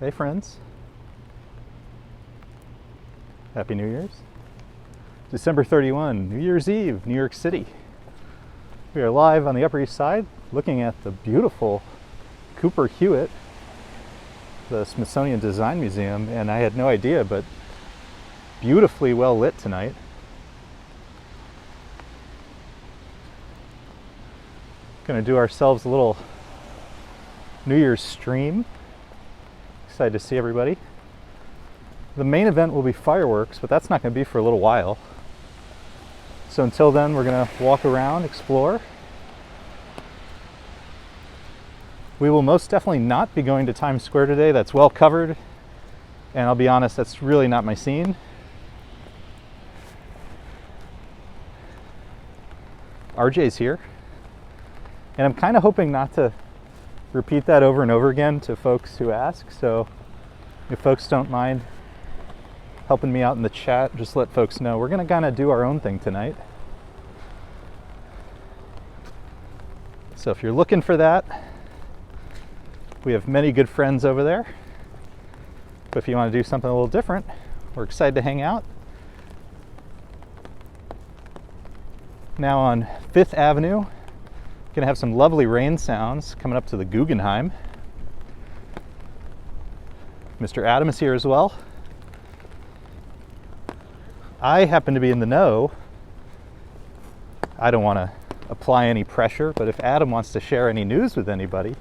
Hey friends. Happy New Year's. December 31, New Year's Eve, New York City. We are live on the Upper East Side looking at the beautiful Cooper Hewitt, the Smithsonian Design Museum, and I had no idea, but beautifully well lit tonight. Gonna do ourselves a little New Year's stream. Excited to see everybody. The main event will be fireworks, but that's not going to be for a little while. So until then, we're going to walk around, explore. We will most definitely not be going to Times Square today. That's well covered. And I'll be honest, that's really not my scene. RJ's here. And I'm kind of hoping not to repeat that over and over again to folks who ask. So if folks don't mind helping me out in the chat, just let folks know. We're going to kind of do our own thing tonight. So if you're looking for that, we have many good friends over there. But if you want to do something a little different, we're excited to hang out. Now on 5th Avenue, going to have some lovely rain sounds coming up to the Guggenheim. Mr. Adam is here as well. I happen to be in the know. I don't want to apply any pressure, but if Adam wants to share any news with anybody,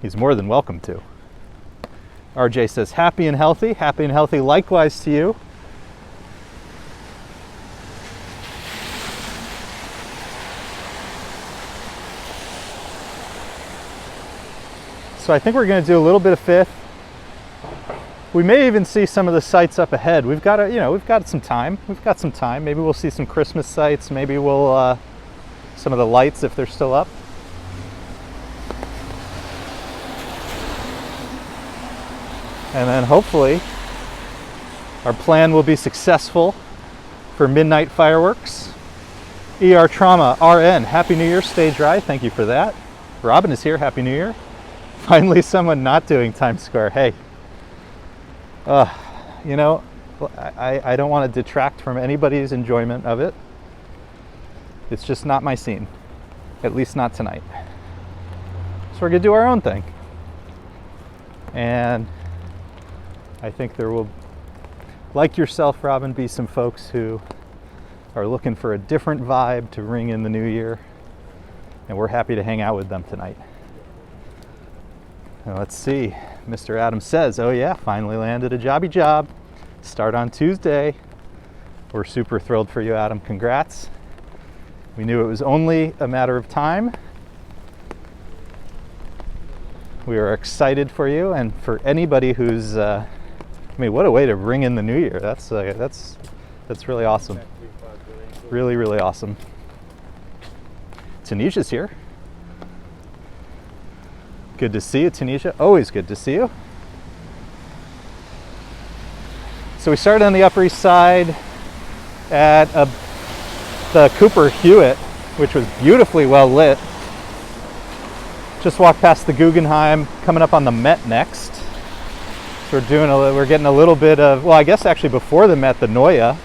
he's more than welcome to. RJ says, happy and healthy likewise to you. So I think we're going to do a little bit of 5th. We may even see some of the sights up ahead. We've got some time. Maybe we'll see some Christmas sights. Maybe we'll some of the lights if they're still up. And then hopefully our plan will be successful for midnight fireworks. ER Trauma RN, Happy New Year, stay dry. Thank you for that. Robin is here. Happy New Year. Finally, someone not doing Times Square. Hey. You know, I don't want to detract from anybody's enjoyment of it. It's just not my scene, at least not tonight. So we're going to do our own thing. And I think there will, like yourself, Robin, be some folks who are looking for a different vibe to ring in the new year. And we're happy to hang out with them tonight. Now let's see. Mr. Adams says, oh yeah, finally landed a jobby job. Start on Tuesday. We're super thrilled for you, Adam. Congrats. We knew it was only a matter of time. We are excited for you and for anybody who's, I mean, what a way to ring in the new year. That's really awesome. Really, really awesome. Tanisha's here. Good to see you, Tanisha. Always good to see you. So we started on the Upper East Side at the Cooper Hewitt, which was beautifully well lit. Just walked past the Guggenheim, coming up on the Met next. So we're getting a little bit of, well, I guess actually before the Met, the Neue.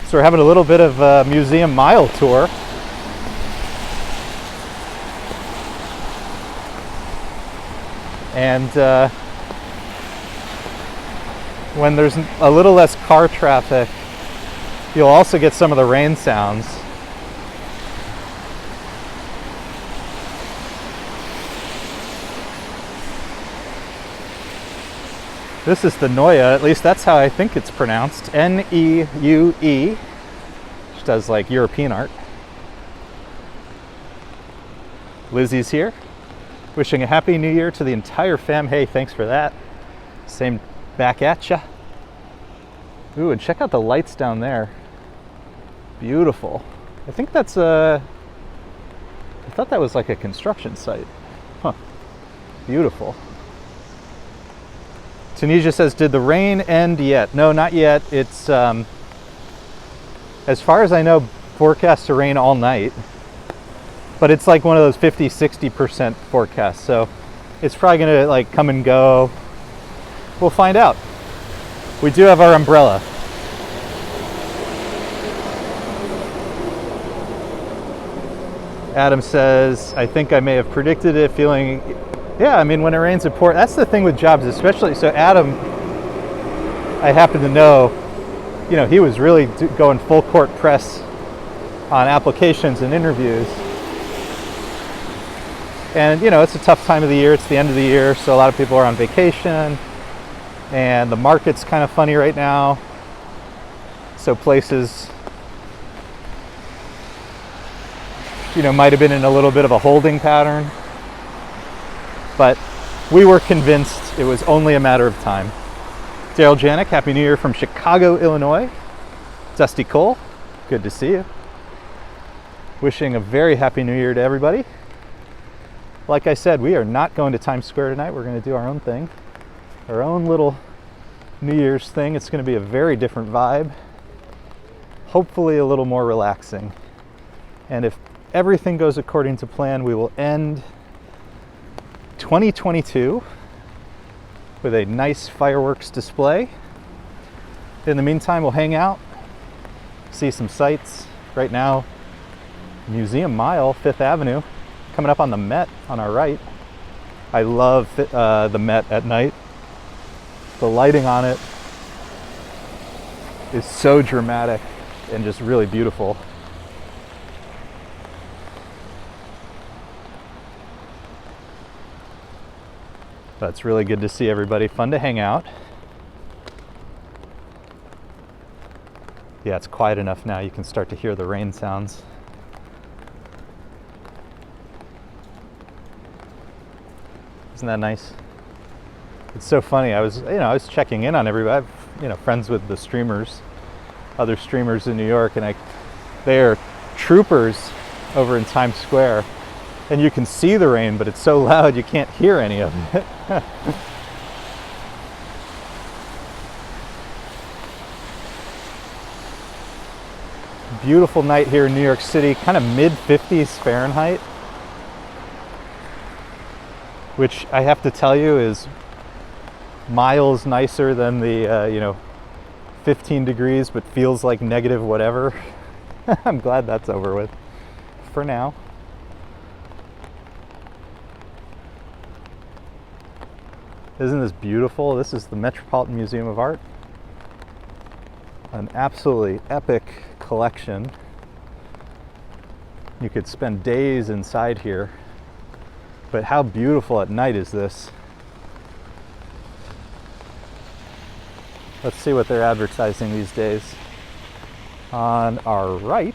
So we're having a little bit of a museum mile tour. And when there's a little less car traffic, you'll also get some of the rain sounds. This is the Neue, at least that's how I think it's pronounced. N-E-U-E, which does like European art. Lizzie's here. Wishing a happy new year to the entire fam. Hey, thanks for that. Same back at ya. Ooh, and check out the lights down there. Beautiful. I think that's I thought that was like a construction site. Huh. Beautiful. Tunisia says, did the rain end yet? No, not yet. It's, as far as I know, forecast to rain all night. But it's like one of those 50-60% forecasts. So it's probably gonna like come and go. We'll find out. We do have our umbrella. Adam says, I think I may have predicted it, feeling, yeah, I mean, when it rains, it pours. That's the thing with jobs, especially, so Adam, I happen to know, you know, he was really going full court press on applications and interviews. And, you know, it's a tough time of the year, it's the end of the year, so a lot of people are on vacation, and the market's kind of funny right now. So places, you know, might have been in a little bit of a holding pattern, but we were convinced it was only a matter of time. Daryl Janik, Happy New Year from Chicago, Illinois. Dusty Cole, good to see you. Wishing a very Happy New Year to everybody. Like I said, we are not going to Times Square tonight. We're going to do our own thing, our own little New Year's thing. It's going to be a very different vibe, hopefully a little more relaxing. And if everything goes according to plan, we will end 2022 with a nice fireworks display. In the meantime, we'll hang out, see some sights. Right now, Museum Mile, 5th Avenue, coming up on the Met on our right. I love the Met at night. The lighting on it is so dramatic and just really beautiful. But it's really good to see everybody. Fun to hang out. Yeah, it's quiet enough now. You can start to hear the rain sounds. Isn't that nice? It's so funny. I was checking in on everybody. I have, friends with the streamers, other streamers in New York, and they are troopers over in Times Square. And you can see the rain, but it's so loud you can't hear any of it. Beautiful night here in New York City, kind of mid-50s Fahrenheit, which I have to tell you is miles nicer than the 15 degrees, but feels like negative whatever. I'm glad that's over with for now. Isn't this beautiful? This is the Metropolitan Museum of Art. An absolutely epic collection. You could spend days inside here, but how beautiful at night is this? Let's see what they're advertising these days. On our right,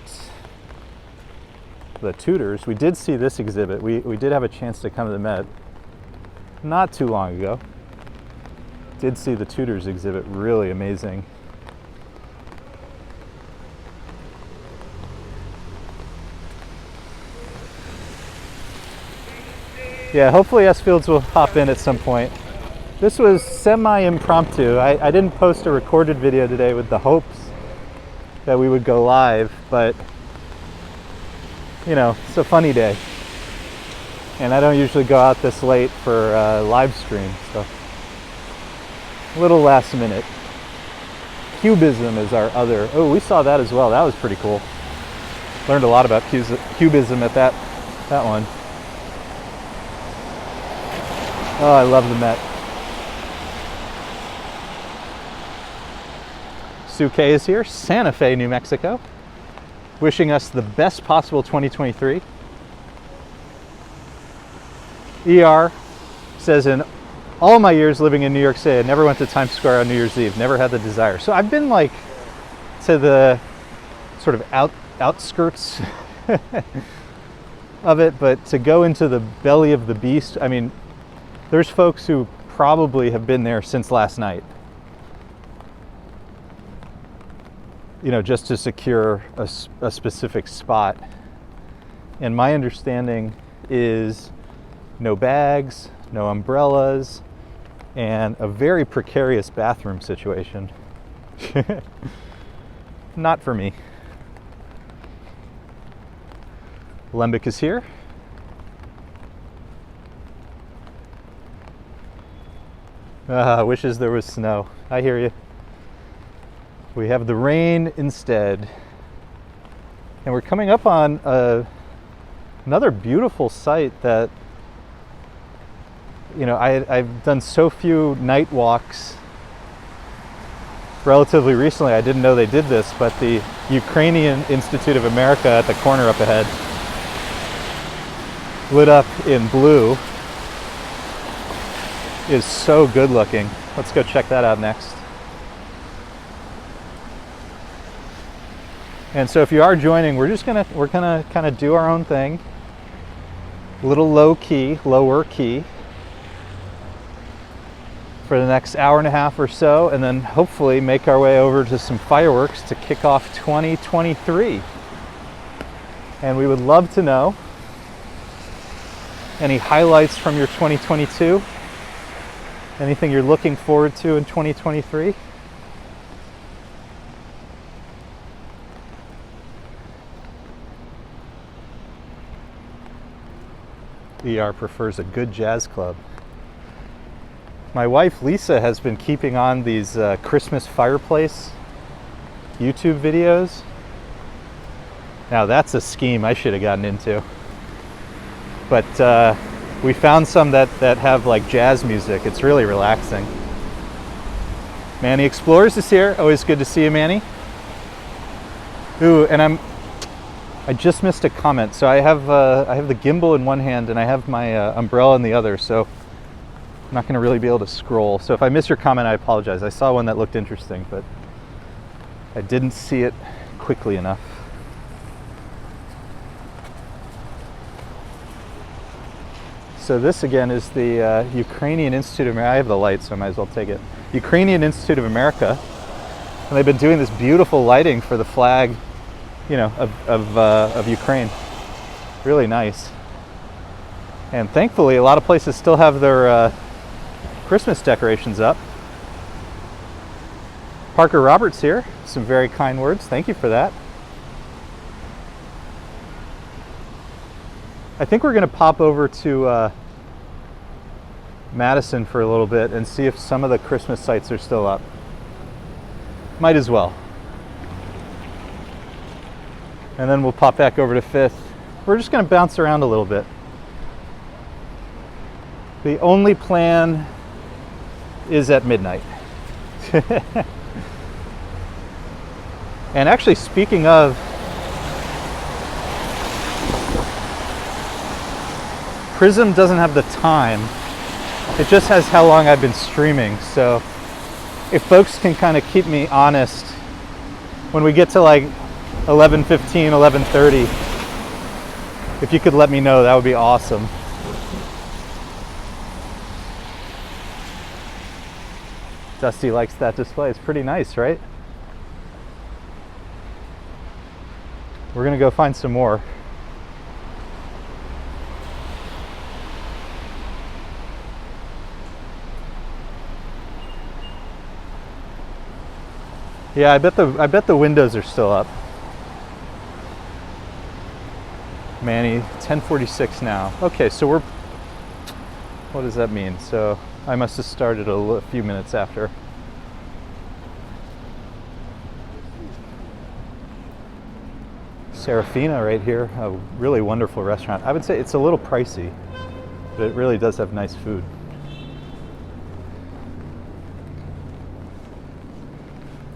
the Tudors. We did see this exhibit. We did have a chance to come to the Met not too long ago. Did see the Tudors exhibit, really amazing. Yeah, hopefully S Fields will pop in at some point. This was semi-impromptu. I didn't post a recorded video today with the hopes that we would go live, but it's a funny day. And I don't usually go out this late for live stream, so a little last minute. Cubism is our other. Oh, we saw that as well. That was pretty cool. Learned a lot about Cubism at that one. Oh, I love the Met. Sue K is here, Santa Fe, New Mexico, wishing us the best possible 2023. ER says, in all my years living in New York City, I never went to Times Square on New Year's Eve, never had the desire. So I've been like to the sort of outskirts of it, but to go into the belly of the beast, I mean, there's folks who probably have been there since last night, just to secure a specific spot. And my understanding is no bags, no umbrellas, and a very precarious bathroom situation. Not for me. Lembic is here. Wishes there was snow. I hear you. We have the rain instead. And we're coming up on another beautiful site that, you know, I've done so few night walks relatively recently. I didn't know they did this, but the Ukrainian Institute of America at the corner up ahead, lit up in blue, is so good looking. Let's go check that out next. And so if you are joining, we're gonna kind of do our own thing, a little lower key, for the next hour and a half or so, and then hopefully make our way over to some fireworks to kick off 2023. And we would love to know any highlights from your 2022, anything you're looking forward to in 2023. ER prefers a good jazz club. My wife Lisa has been keeping on these Christmas fireplace YouTube videos. Now that's a scheme I should have gotten into. But we found some that have like jazz music. It's really relaxing. Manny Explorers is here. Always good to see you, Manny. Ooh, and I just missed a comment. So I have the gimbal in one hand and I have my umbrella in the other. So I'm not going to really be able to scroll. So if I miss your comment, I apologize. I saw one that looked interesting, but I didn't see it quickly enough. So this again is the Ukrainian Institute of America. I have the light, so I might as well take it. Ukrainian Institute of America, and they've been doing this beautiful lighting for the flag, you know, of Ukraine. Really nice. And thankfully, a lot of places still have their Christmas decorations up. Parker Roberts here. Some very kind words. Thank you for that. I think we're going to pop over to Madison for a little bit and see if some of the Christmas sites are still up. Might as well. And then we'll pop back over to 5th. We're just going to bounce around a little bit. The only plan is at midnight. And actually, speaking of, Prism doesn't have the time. It just has how long I've been streaming. So if folks can kind of keep me honest when we get to like 11:15, 11:30, if you could let me know, that would be awesome. Dusty likes that display. It's pretty nice, right? We're gonna go find some more. Yeah, I bet the windows are still up. Manny, 10:46 now. Okay, so we're, what does that mean? So I must have started a few minutes after. Serafina right here, a really wonderful restaurant. I would say it's a little pricey, but it really does have nice food.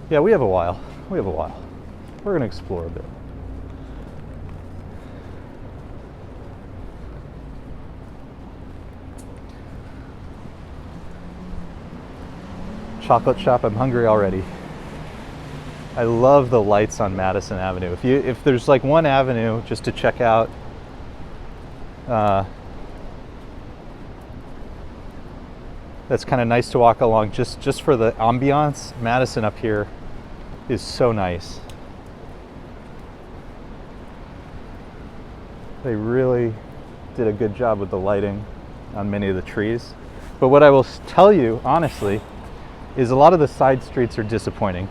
Yeah, we have a while. We're going to explore a bit. Chocolate shop, I'm hungry already. I love the lights on Madison Avenue. If there's like one avenue just to check out, that's kind of nice to walk along just for the ambiance. Madison up here is so nice. They really did a good job with the lighting on many of the trees. But what I will tell you honestly is a lot of the side streets are disappointing.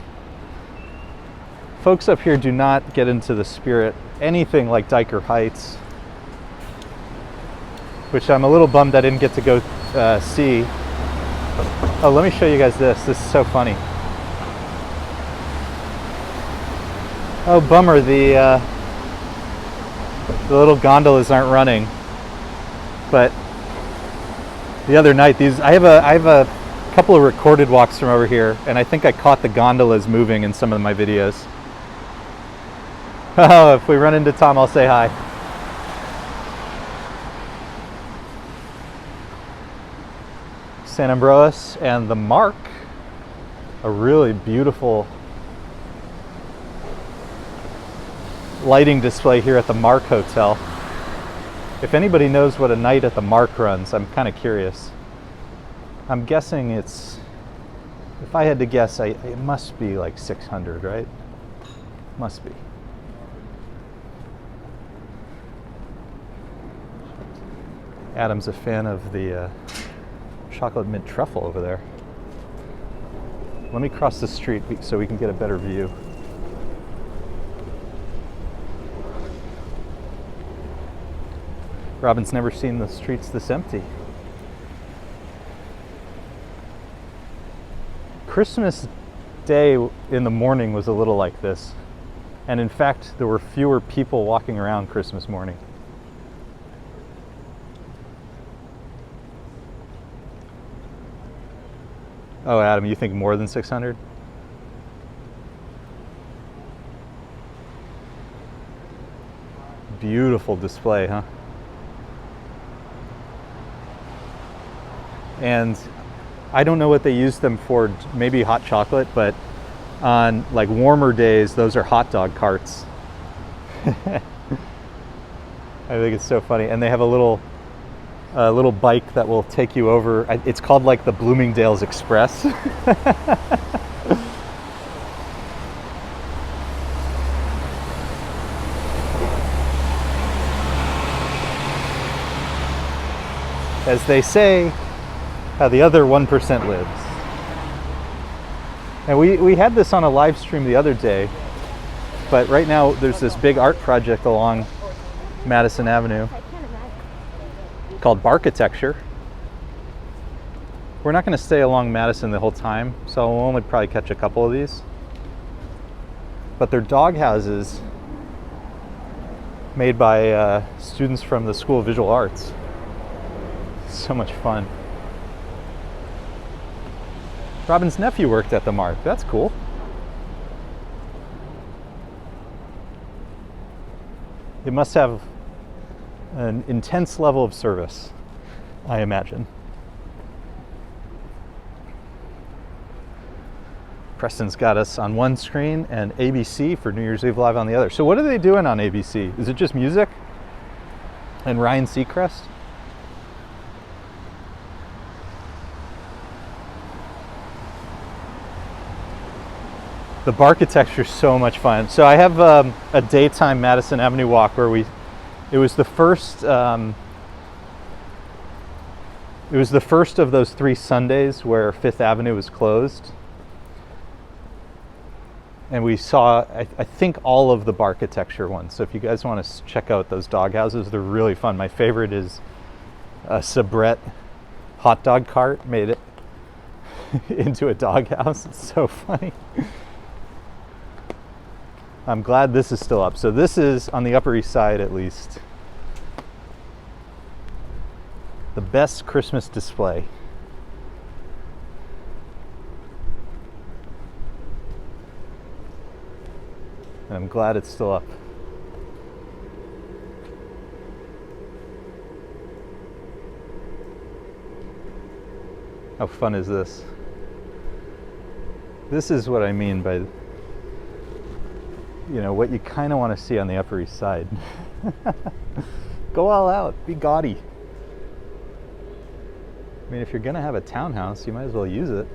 Folks up here do not get into the spirit anything like Dyker Heights, which I'm a little bummed I didn't get to go see. Oh, let me show you guys this. This is so funny. Oh, bummer. The little gondolas aren't running. But the other night, I have a couple of recorded walks from over here, and I think I caught the gondolas moving in some of my videos. Oh, if we run into Tom, I'll say hi. San Ambrosis and the Mark, a really beautiful lighting display here at the Mark Hotel. If anybody knows what a night at the Mark runs, I'm kind of curious. I'm guessing it's, if I had to guess, it must be like 600, right? Must be. Adam's a fan of the chocolate mint truffle over there. Let me cross the street so we can get a better view. Robin's never seen the streets this empty. Christmas Day in the morning was a little like this. And in fact, there were fewer people walking around Christmas morning. Oh, Adam, you think more than 600? Beautiful display, huh? And I don't know what they use them for, maybe hot chocolate, but on like warmer days, those are hot dog carts. I think it's so funny. And they have a little bike that will take you over. It's called like the Bloomingdale's Express. As they say, how the other 1% lives. And we had this on a live stream the other day, but right now there's this big art project along Madison Avenue called Barkitecture. We're not going to stay along Madison the whole time, so we'll only probably catch a couple of these. But they're dog houses made by students from the School of Visual Arts. So much fun. Robin's nephew worked at the Mark. That's cool. It must have an intense level of service, I imagine. Preston's got us on one screen and ABC for New Year's Eve Live on the other. So what are they doing on ABC? Is it just music? And Ryan Seacrest? The Barkitecture is so much fun. So I have a daytime Madison Avenue walk where it was the first of those 3 Sundays where Fifth Avenue was closed. And we saw, I think, all of the Barkitecture ones. So if you guys want to check out those dog houses, they're really fun. My favorite is a Sabrett hot dog cart made it into a dog house. It's so funny. I'm glad this is still up. So this is, on the Upper East Side at least, the best Christmas display. And I'm glad it's still up. How fun is this? This is what I mean by, what you kind of want to see on the Upper East Side. Go all out, be gaudy. I mean, if you're going to have a townhouse, you might as well use it.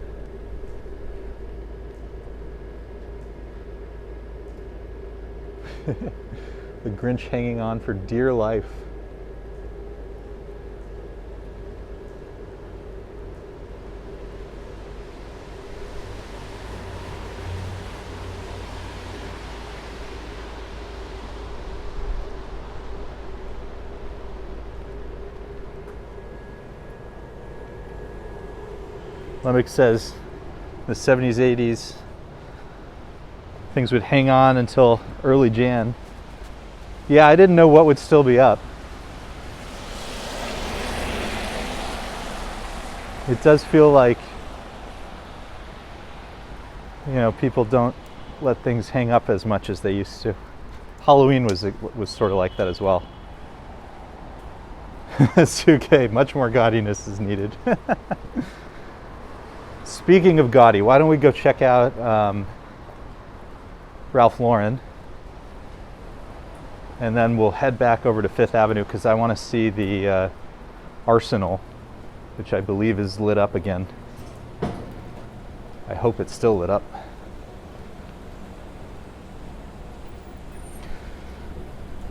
The Grinch hanging on for dear life. Lemmick says the 70s, 80s, things would hang on until early Jan. Yeah, I didn't know what would still be up. It does feel like, you know, people don't let things hang up as much as they used to. Halloween was sort of like that as well. It's okay, much more gaudiness is needed. Speaking of gaudy, why don't we go check out Ralph Lauren, and then we'll head back over to Fifth Avenue because I want to see the Arsenal, which I believe is lit up again. I hope it's still lit up.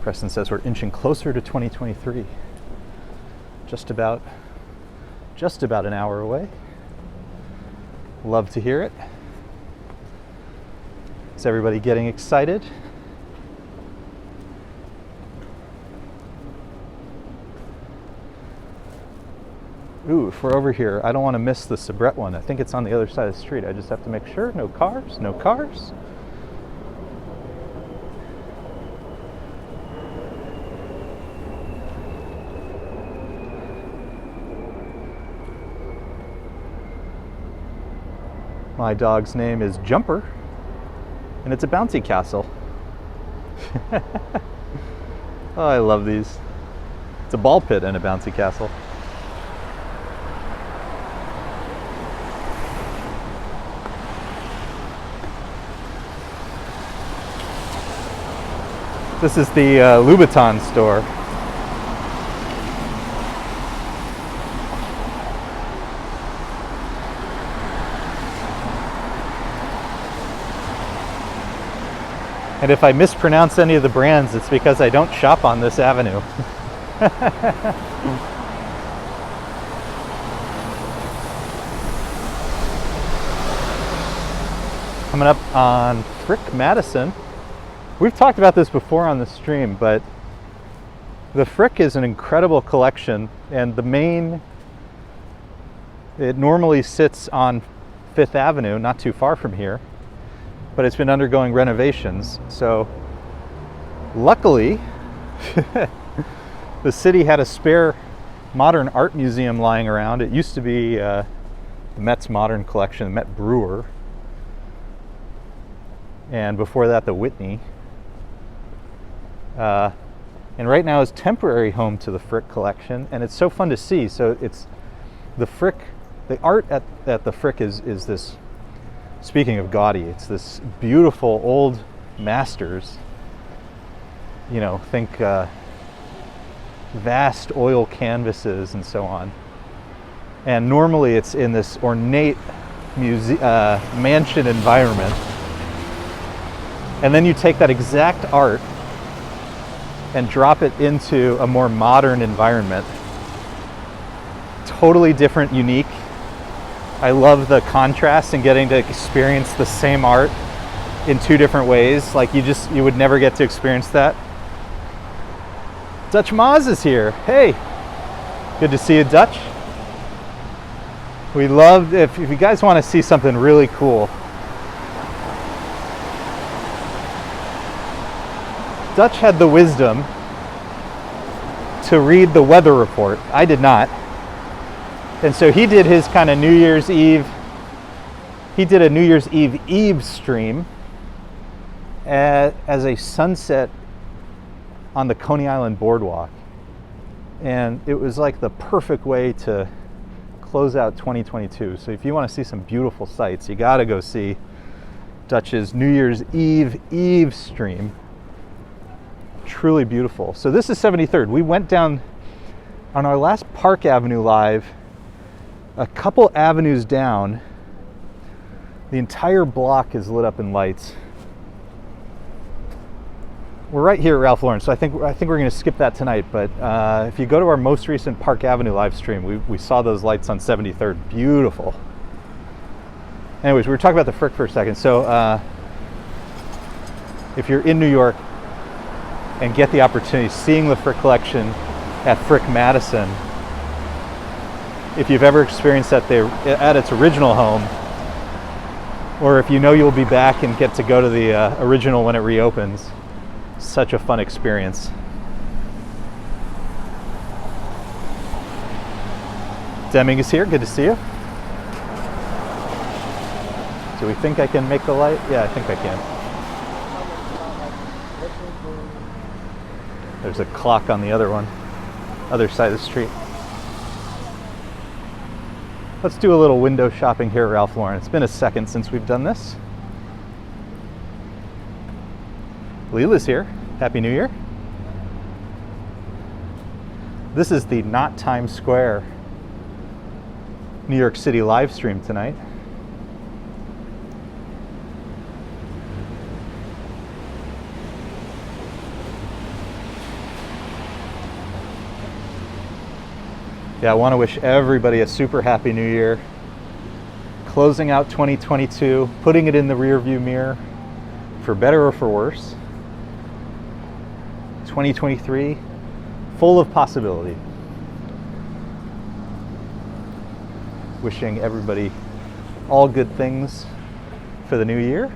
Preston says we're inching closer to 2023. Just about an hour away. Love to hear it. Is everybody getting excited? Ooh, if we're over here, I don't want to miss the Sabrette one. I think it's on the other side of the street. I just have to make sure. No cars, no cars. My dog's name is Jumper, and it's a bouncy castle. Oh, I love these. It's a ball pit and a bouncy castle. This is the Louboutin store. And if I mispronounce any of the brands, it's because I don't shop on this avenue. Coming up on Frick Madison. We've talked about this before on the stream, but the Frick is an incredible collection, and it normally sits on Fifth Avenue, not too far from here, but it's been undergoing renovations. So luckily, the city had a spare modern art museum lying around. It used to be the Met's modern collection, the Met Brewer, and before that the Whitney. And right now is temporary home to the Frick collection, and it's so fun to see. So it's the Frick, the art at the Frick is this, speaking of gaudy, it's this beautiful old masters, you know, think vast oil canvases and so on. And normally it's in this ornate mansion environment. And then you take that exact art and drop it into a more modern environment. Totally different, unique. I love the contrast and getting to experience the same art in two different ways. Like you would never get to experience that. Dutch Maz is here. Hey, good to see you, Dutch. We love, if you guys want to see something really cool, Dutch had the wisdom to read the weather report. I did not. And so he did his kind of New Year's Eve, he did a New Year's Eve stream as a sunset on the Coney Island boardwalk. And it was like the perfect way to close out 2022. So if you want to see some beautiful sights, you got to go see Dutch's New Year's Eve stream. Truly beautiful. So this is 73rd. We went down on our last Park Avenue live, a couple avenues down. The entire block is lit up in lights. We're right here at Ralph Lauren, so I think we're going to skip that tonight. But if you go to our most recent Park Avenue live stream, we saw those lights on 73rd. Beautiful. Anyways, we were talking about the Frick for a second. So if you're in New York and get the opportunity, seeing the Frick collection at Frick Madison, if you've ever experienced that at its original home, or if you know you'll be back and get to go to the original when it reopens. Such a fun experience. Deming is here, good to see you. Do we think I can make the light? Yeah, I think I can. There's a clock on the other side of the street. Let's do a little window shopping here at Ralph Lauren. It's been a second since we've done this. Leela's here. Happy New Year. This is the Not Times Square New York City live stream tonight. Yeah, I want to wish everybody a super happy new year. Closing out 2022, putting it in the rearview mirror, for better or for worse. 2023, full of possibility. Wishing everybody all good things for the new year.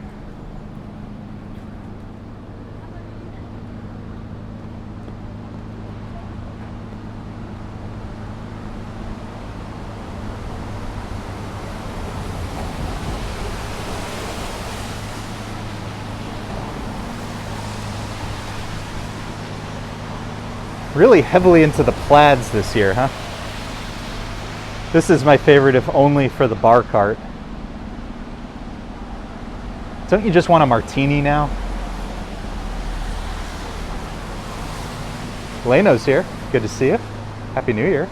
Really heavily into the plaids this year, huh? This is my favorite, if only for the bar cart. Don't you just want a martini now? Leno's here. Good to see you. Happy New Year.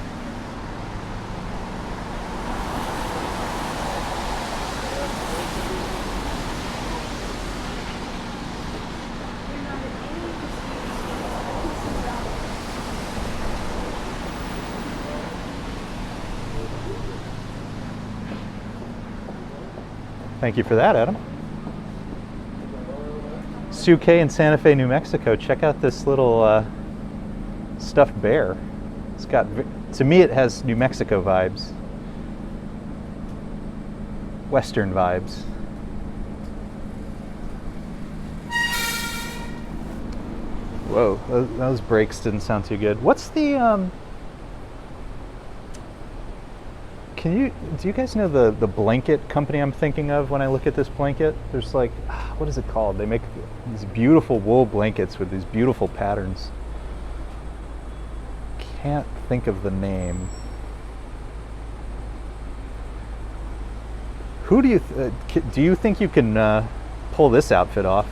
Thank you for that, Adam. Sue K in Santa Fe, New Mexico. Check out this little stuffed bear. It's got, to me, it has New Mexico vibes. Western vibes. Whoa, those brakes didn't sound too good. What's the, do you guys know the blanket company I'm thinking of when I look at this blanket? There's like, what is it called? They make these beautiful wool blankets with these beautiful patterns. Can't think of the name. Who do you think you can pull this outfit off?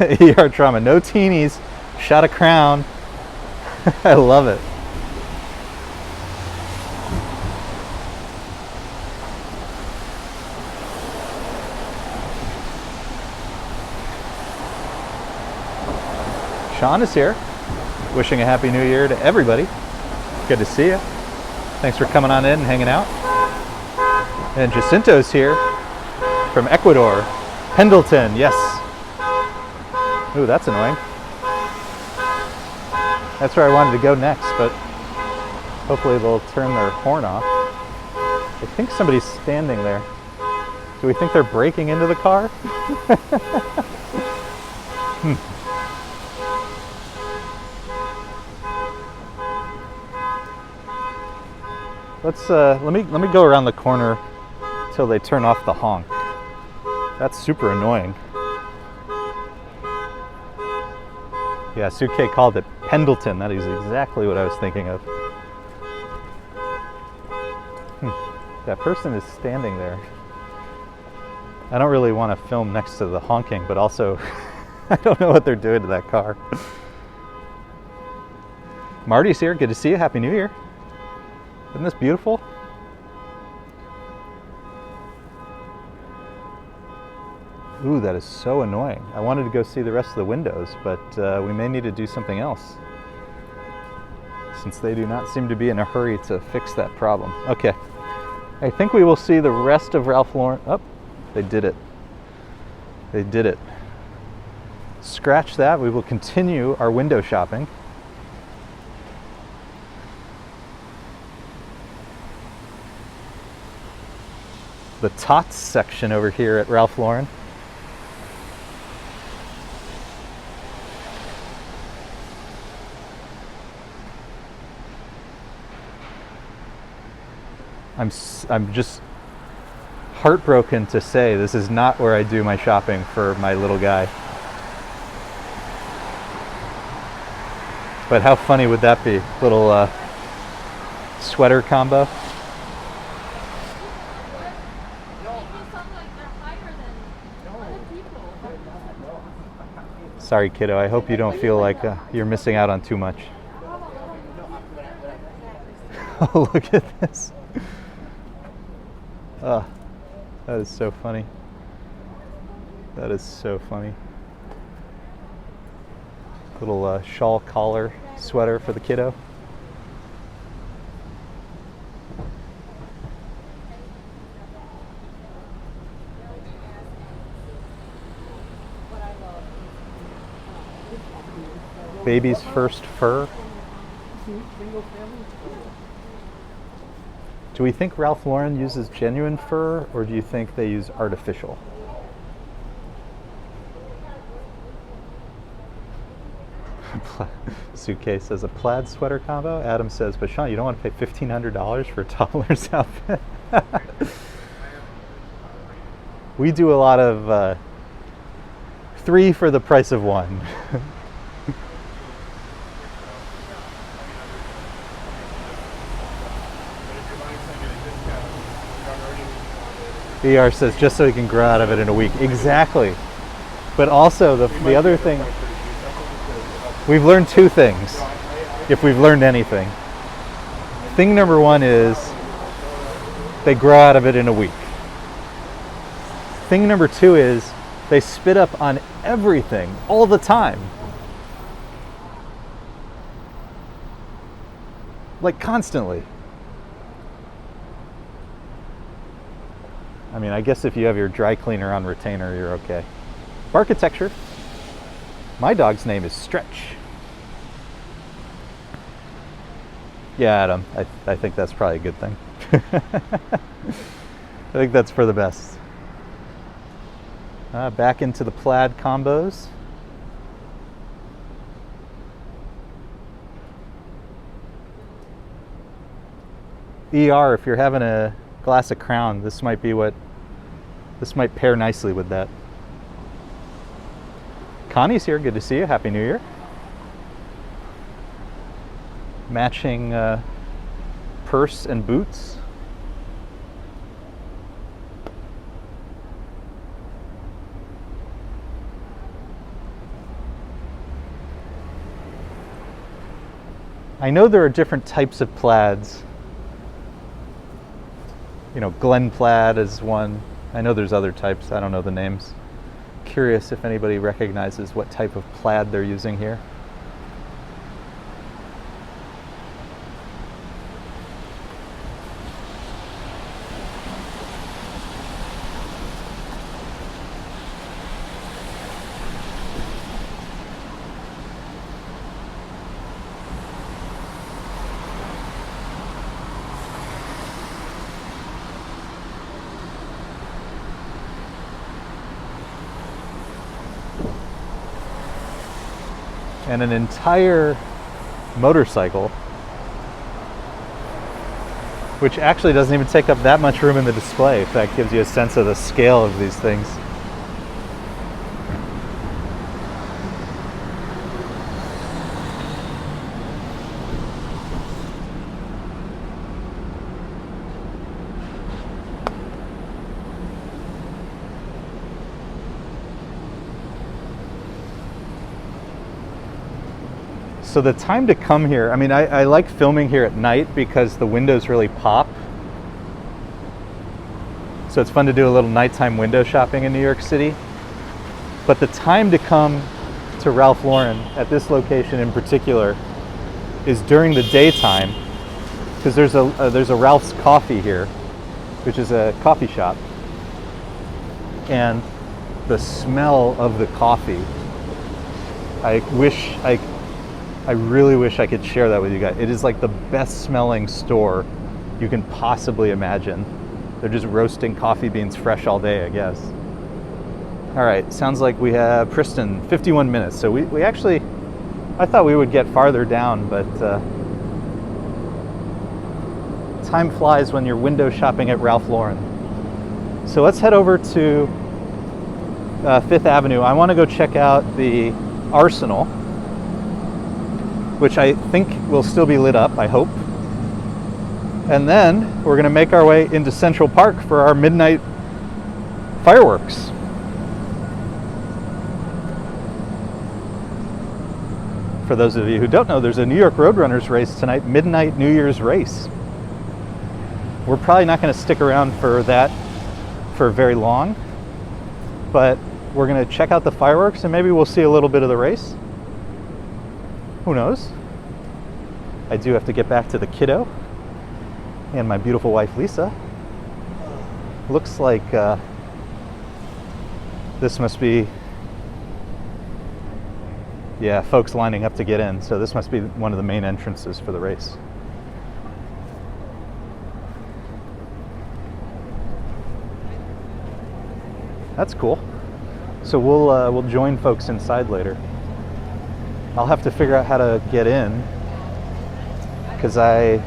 ER trauma, no teenies, shot a crown. I love it. Sean is here, wishing a happy new year to everybody. Good to see you. Thanks for coming on in and hanging out. And Jacinto's here from Ecuador. Pendleton, yes. Ooh, that's annoying. That's where I wanted to go next, but hopefully they'll turn their horn off. I think somebody's standing there. Do we think they're breaking into the car? Let's let me go around the corner till they turn off the honk. That's super annoying. Yeah, Suke called it Pendleton. That is exactly what I was thinking of. That person is standing there. I don't really want to film next to the honking, but also I don't know what they're doing to that car. Marty's here. Good to see you. Happy New Year. Isn't this beautiful? Ooh, that is so annoying. I wanted to go see the rest of the windows, but we may need to do something else, since they do not seem to be in a hurry to fix that problem. Okay, I think we will see the rest of Ralph Lauren. Oh, they did it. They did it. Scratch that. We will continue our window shopping. the tots section over here at Ralph Lauren. I'm just heartbroken to say this is not where I do my shopping for my little guy. But how funny would that be? Little sweater combo. Sorry, kiddo. I hope you don't feel like you're missing out on too much. Oh, look at this. Oh, that is so funny. That is so funny. Little shawl collar sweater for the kiddo. Baby's first fur. Do we think Ralph Lauren uses genuine fur, or do you think they use artificial? Suitcase says a plaid sweater combo. Adam says, but Sean, you don't want to pay $1,500 for a toddler's outfit. We do a lot of 3 for the price of 1. ER says just so he can grow out of it in a week. Exactly. But also the other thing, we've learned 2 things, if we've learned anything. Thing number 1 is they grow out of it in a week. Thing number 2 is they spit up on everything all the time. Like constantly. I mean, I guess if you have your dry cleaner on retainer, you're okay. Architecture. My dog's name is Stretch. Yeah, Adam, I think that's probably a good thing. I think that's for the best. Back into the plaid combos. ER, if you're having a glass of Crown, this might pair nicely with that. Connie's here, good to see you. Happy New Year. Matching purse and boots. I know there are different types of plaids. You know, Glen plaid is one. I know there's other types. I don't know the names. Curious if anybody recognizes what type of plaid they're using here. And an entire motorcycle, which actually doesn't even take up that much room in the display, if that gives you a sense of the scale of these things. So the time to come here, I mean, I like filming here at night because the windows really pop. So it's fun to do a little nighttime window shopping in New York City. But the time to come to Ralph Lauren at this location in particular is during the daytime, because there's a Ralph's Coffee here, which is a coffee shop. And the smell of the coffee, I really wish I could share that with you guys. It is like the best smelling store you can possibly imagine. They're just roasting coffee beans fresh all day, I guess. All right, sounds like we have Priston, 51 minutes. So we actually, I thought we would get farther down, but time flies when you're window shopping at Ralph Lauren. So let's head over to 5th Avenue. I want to go check out the Arsenal, which I think will still be lit up, I hope. And then we're going to make our way into Central Park for our midnight fireworks. For those of you who don't know, there's a New York Roadrunners race tonight, midnight New Year's race. We're probably not going to stick around for that for very long, but we're going to check out the fireworks and maybe we'll see a little bit of the race. Who knows? I do have to get back to the kiddo and my beautiful wife Lisa. Looks like this must be, yeah, folks lining up to get in. So this must be one of the main entrances for the race. That's cool. So we'll join folks inside later. I'll have to figure out how to get in because I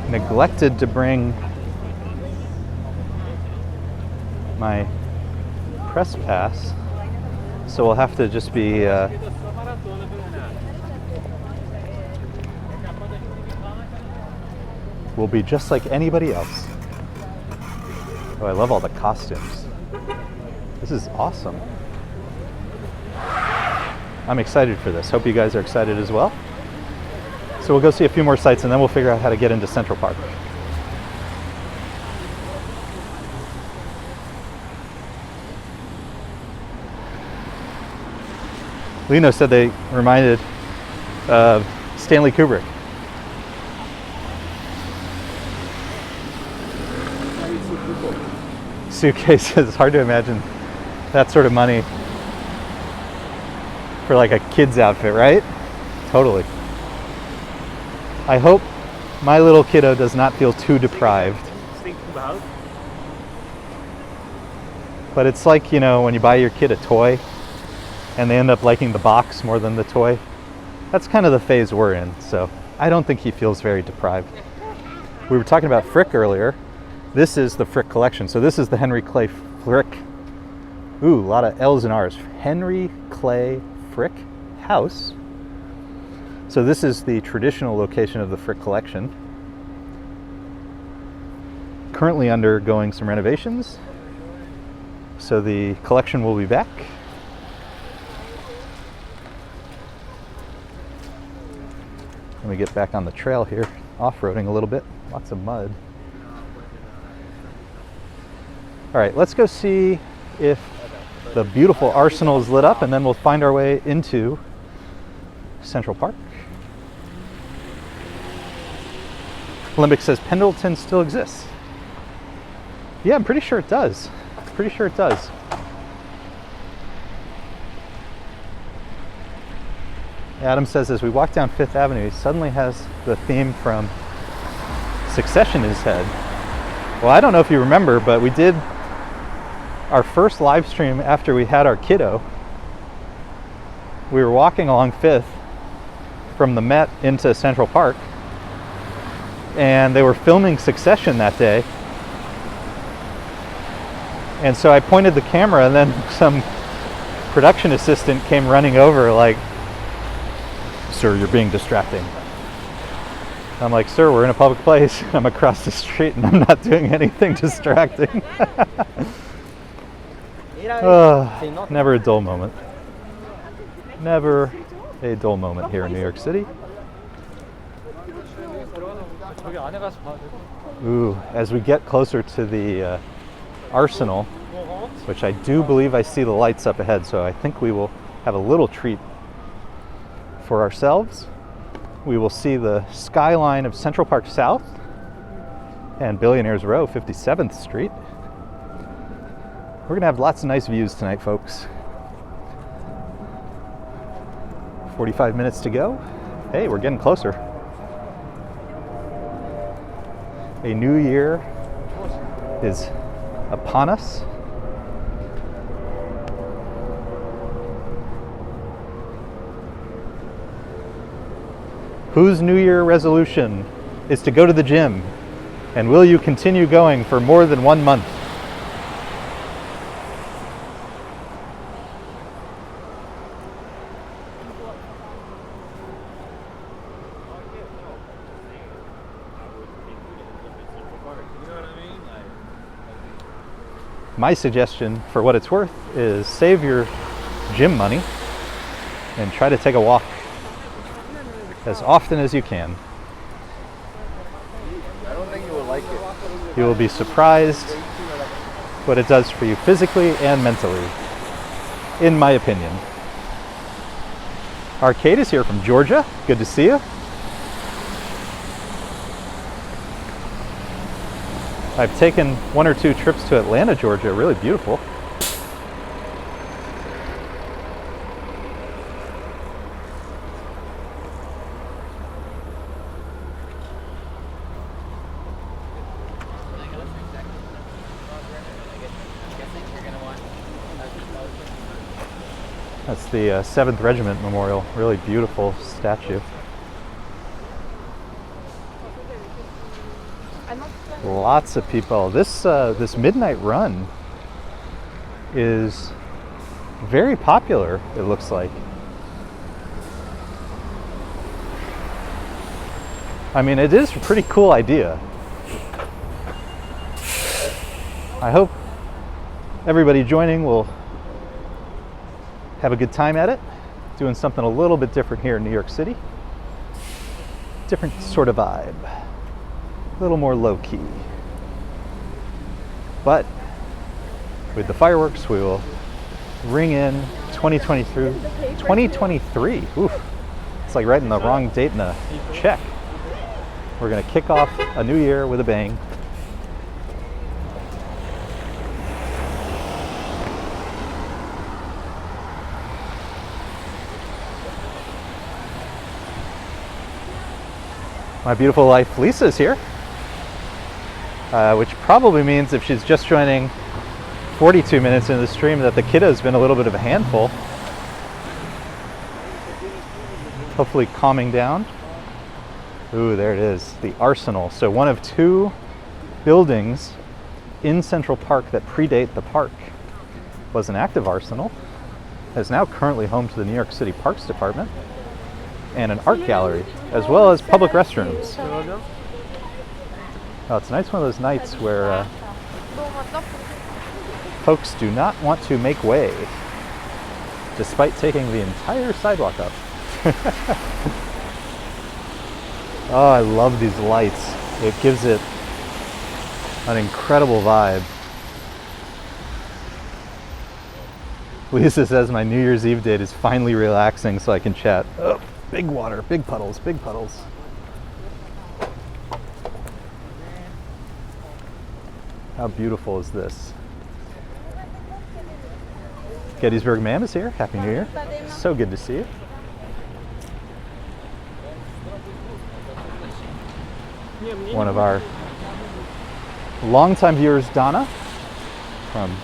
neglected to bring my press pass, so we'll have to just be we'll be just like anybody else. Oh, I love all the costumes. This is awesome. I'm excited for this. Hope you guys are excited as well. So we'll go see a few more sites and then we'll figure out how to get into Central Park. Lino said they reminded of Stanley Kubrick. Suitcases. It's hard to imagine that sort of money for like a kid's outfit, right? Totally. I hope my little kiddo does not feel too deprived. But it's like, you know, when you buy your kid a toy and they end up liking the box more than the toy. That's kind of the phase we're in. So I don't think he feels very deprived. We were talking about Frick earlier. This is the Frick collection. So this is the Henry Clay Frick. Ooh, a lot of L's and R's. Henry Clay Frick House. So this is the traditional location of the Frick collection. Currently undergoing some renovations. So the collection will be back. Let me get back on the trail here, off-roading a little bit. Lots of mud. All right, let's go see if the beautiful Arsenal is lit up and then we'll find our way into Central Park. Olympic says Pendleton still exists. Yeah, I'm pretty sure it does. Pretty sure it does. Adam says as we walk down 5th Avenue, he suddenly has the theme from Succession in his head. Well, I don't know if you remember, but we did our first live stream after we had our kiddo. We were walking along 5th from the Met into Central Park, and they were filming Succession that day. And so I pointed the camera, and then some production assistant came running over like, "Sir, you're being distracting." I'm like, "Sir, we're in a public place. I'm across the street and I'm not doing anything distracting." Never a dull moment. Never a dull moment here in New York City. Ooh, as we get closer to the Arsenal, which I do believe I see the lights up ahead, so I think we will have a little treat for ourselves. We will see the skyline of Central Park South and Billionaires Row, 57th Street. We're gonna have lots of nice views tonight, folks. 45 minutes to go. Hey, we're getting closer. A new year is upon us. Whose New Year resolution is to go to the gym? And will you continue going for more than 1 month? My suggestion, for what it's worth, is save your gym money and try to take a walk as often as you can. I don't think you will like it. You will be surprised what it does for you physically and mentally, in my opinion. Arcade is here from Georgia. Good to see you. I've taken 1 or 2 trips to Atlanta, Georgia. Really beautiful. That's the 7th Regiment Memorial. Really beautiful statue. Lots of people. This midnight run is very popular, it looks like. I mean, it is a pretty cool idea. I hope everybody joining will have a good time at it, doing something a little bit different here in New York City. Different sort of vibe. A little more low-key. But with the fireworks, we will ring in 2023. 2023. Oof. It's like writing the wrong date in a check. We're going to kick off a new year with a bang. My beautiful wife Lisa's here. Which probably means if she's just joining 42 minutes into the stream that the kiddo's been a little bit of a handful. Hopefully calming down. Ooh, there it is, the Arsenal. So one of 2 buildings in Central Park that predate the park was an active arsenal. Is now currently home to the New York City Parks Department and an art gallery, as well as public restrooms. Oh, tonight's one of those nights where folks do not want to make way, despite taking the entire sidewalk up. Oh, I love these lights. It gives it an incredible vibe. Lisa says my New Year's Eve date is finally relaxing so I can chat. Oh, big water, big puddles, big puddles. How beautiful is this? Gettysburg Ma'am is here. Happy New Year. So good to see you. One of our longtime viewers, Donna, from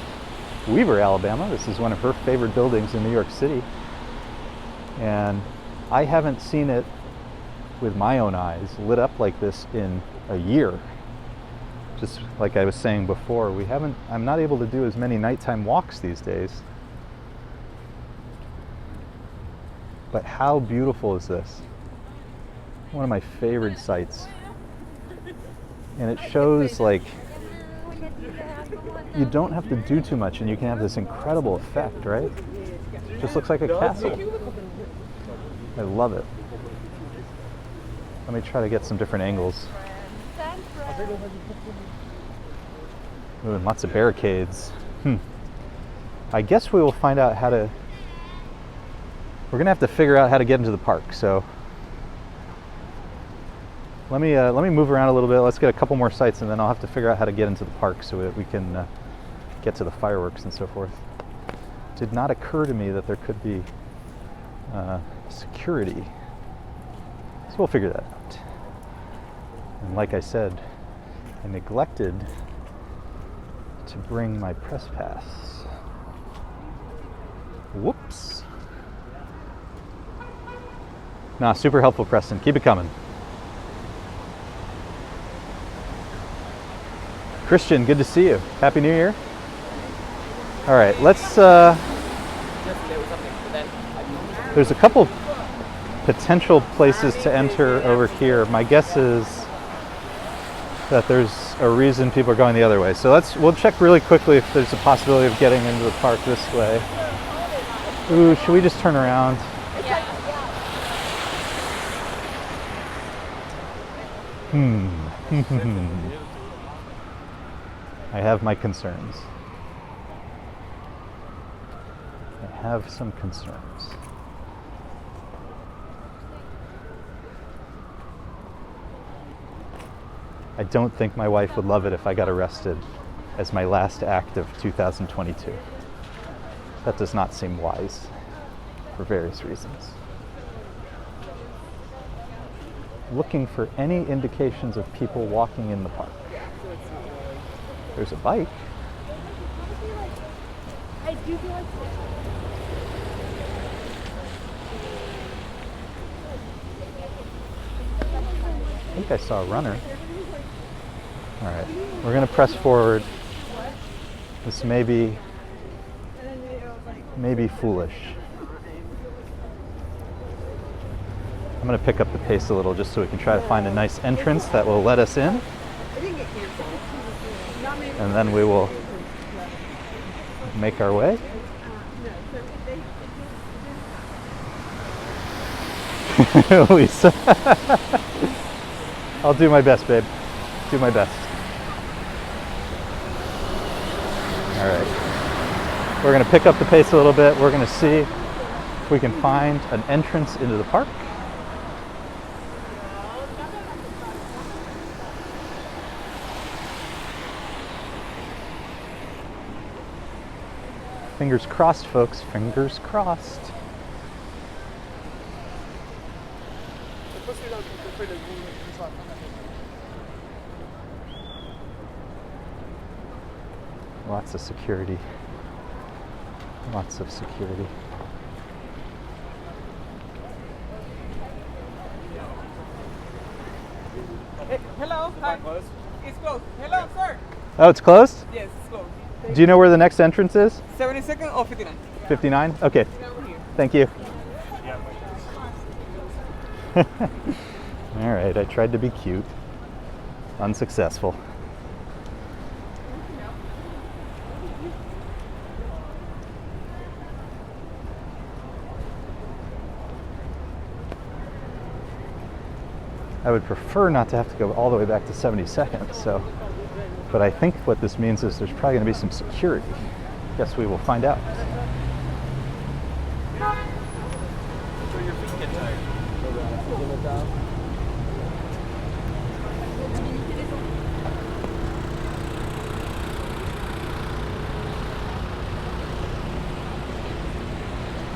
Weaver, Alabama. This is one of her favorite buildings in New York City. And I haven't seen it with my own eyes lit up like this in a year. Just like I was saying before, I'm not able to do as many nighttime walks these days. But how beautiful is this? One of my favorite sights. And it shows like you don't have to do too much and you can have this incredible effect, right? Just looks like a castle. I love it. Let me try to get some different angles. Ooh, and lots of barricades. I guess we will find out how to... We're going to have to figure out how to get into the park, so... Let me move around a little bit. Let's get a couple more sites, and then I'll have to figure out how to get into the park so that we can get to the fireworks and so forth. It did not occur to me that there could be security. So we'll figure that out. And like I said, I neglected to bring my press pass. Whoops. Nah, super helpful, Preston. Keep it coming. Christian, good to see you. Happy New Year. All right, let's, there's a couple potential places to enter over here. My guess is that there's a reason people are going the other way. So we'll check really quickly if there's a possibility of getting into the park this way. Ooh, should we just turn around? I have my concerns. I have some concerns. I don't think my wife would love it if I got arrested as my last act of 2022. That does not seem wise for various reasons. Looking for any indications of people walking in the park. There's a bike. I do feel like I think I saw a runner. All right, we're gonna press forward. This may be foolish. I'm gonna pick up the pace a little just so we can try to find a nice entrance that will let us in. And then we will make our way. Lisa. I'll do my best, babe. Do my best. All right. We're going to pick up the pace a little bit. We're going to see if we can find an entrance into the park. Fingers crossed, folks. Fingers crossed. Lots of security. Lots of security. Hey, hello. Hi. It's closed. Hello, sir. Oh, it's closed? Yes, it's closed. Do you know where the next entrance is? 72nd or 59? 59? Okay. Thank you. All right, I tried to be cute. Unsuccessful. I would prefer not to have to go all the way back to 72nd, so, but I think what this means is there's probably going to be some security. Guess we will find out.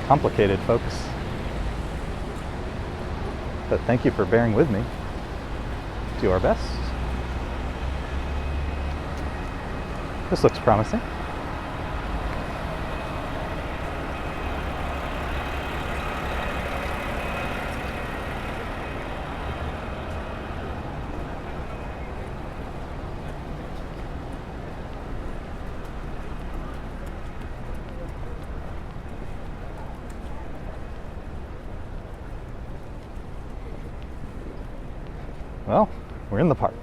Complicated, folks. But thank you for bearing with me. Do our best. This looks promising. Well, we're in the park.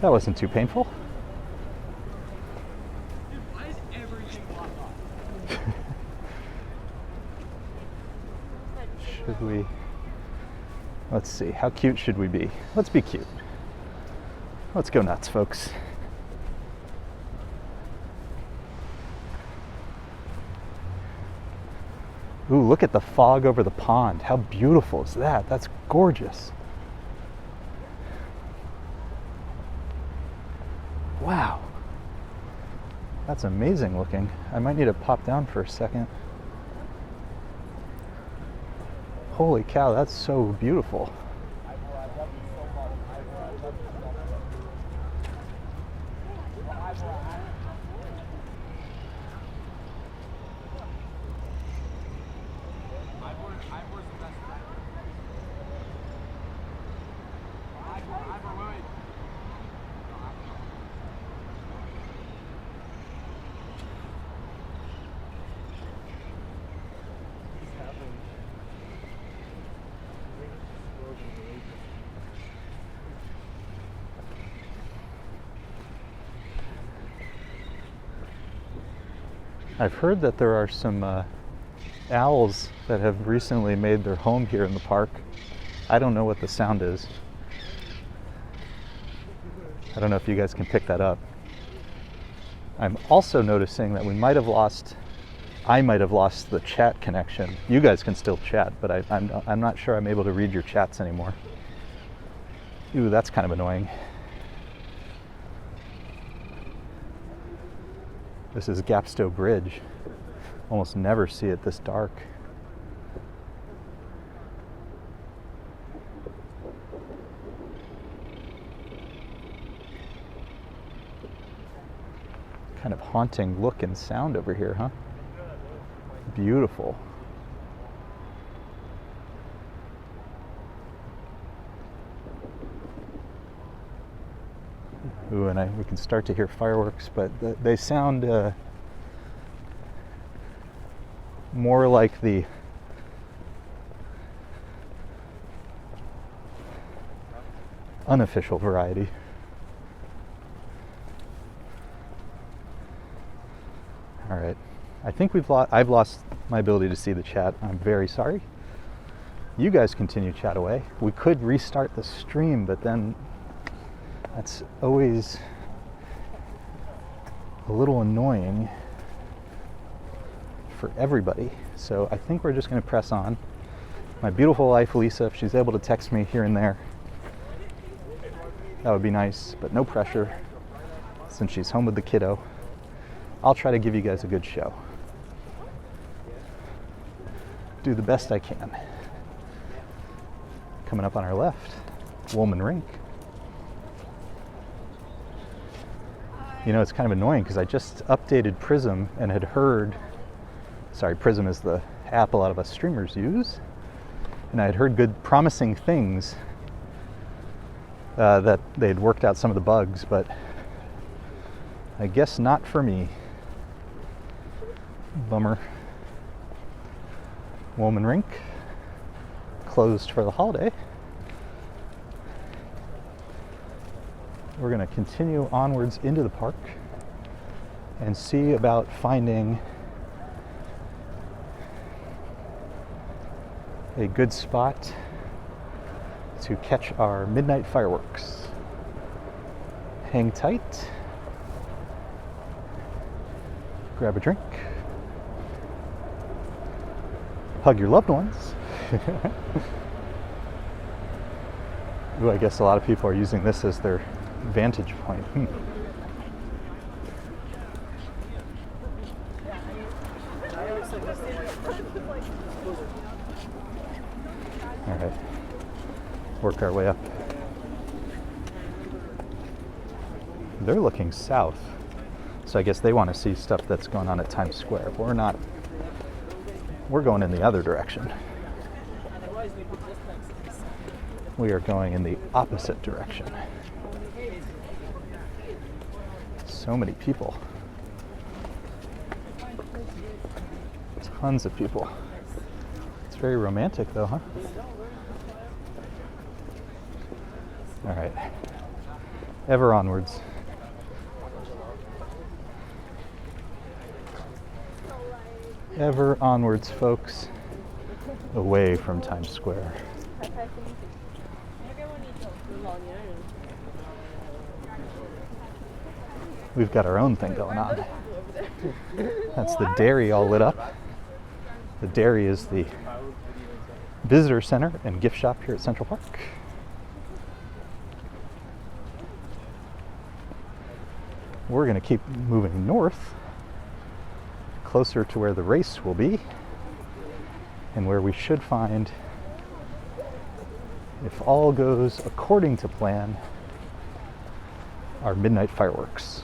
That wasn't too painful. Dude, why is everything blocked off? Should we? Let's see. How cute should we be? Let's be cute. Let's go nuts, folks. Ooh, look at the fog over the pond. How beautiful is that? That's gorgeous. Wow. That's amazing looking. I might need to pop down for a second. Holy cow, that's so beautiful. I've heard that there are some owls that have recently made their home here in the park. I don't know what the sound is. I don't know if you guys can pick that up. I'm also noticing that I might have lost the chat connection. You guys can still chat, but I'm not sure I'm able to read your chats anymore. Ooh, that's kind of annoying. This is Gapstow Bridge. Almost never see it this dark. Kind of haunting look and sound over here, huh? Beautiful. Ooh, and we can start to hear fireworks, but they sound more like the unofficial variety. All right, I think I've lost my ability to see the chat. I'm very sorry. You guys continue chat away. We could restart the stream, but then that's always a little annoying for everybody. So I think we're just going to press on. My beautiful wife, Lisa, if she's able to text me here and there, that would be nice, but no pressure since she's home with the kiddo. I'll try to give you guys a good show. Do the best I can. Coming up on our left, Woolman Rink. You know, it's kind of annoying because I just updated Prism and had heard, Prism is the app a lot of us streamers use, and I had heard good promising things that they had worked out some of the bugs, but I guess not for me. Bummer. Woolman Rink closed for the holiday. We're going to continue onwards into the park and see about finding a good spot to catch our midnight fireworks. Hang tight, grab a drink, hug your loved ones. Ooh, I guess a lot of people are using this as their vantage point. All right, work our way up. They're looking south, so I guess they want to see stuff that's going on at Times Square. We're not. We're going in the other direction. We are going in the opposite direction. So many people. Tons of people. It's very romantic though, huh? All right. Ever onwards. Ever onwards, folks. Away from Times Square. We've got our own thing going on. That's the dairy all lit up. The dairy is the visitor center and gift shop here at Central Park. We're going to keep moving north, closer to where the race will be, and where we should find if all goes according to plan, our midnight fireworks.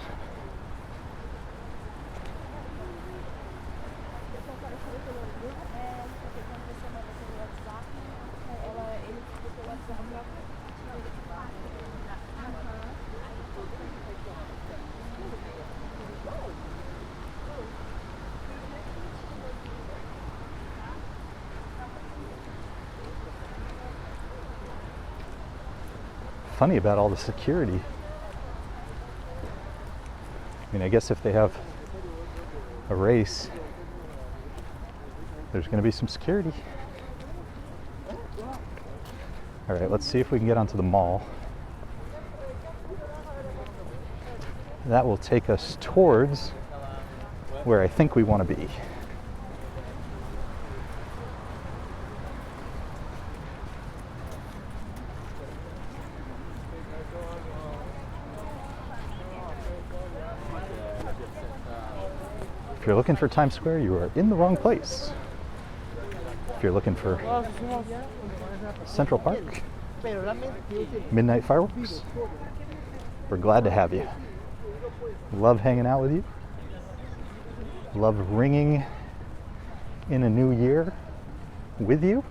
Funny about all the security. I mean, I guess if they have a race, there's going to be some security. All right, let's see if we can get onto the mall. That will take us towards where I think we want to be. If you're looking for Times Square, you are in the wrong place. If you're looking for Central Park, midnight fireworks, we're glad to have you. Love hanging out with you. Love ringing in a new year with you.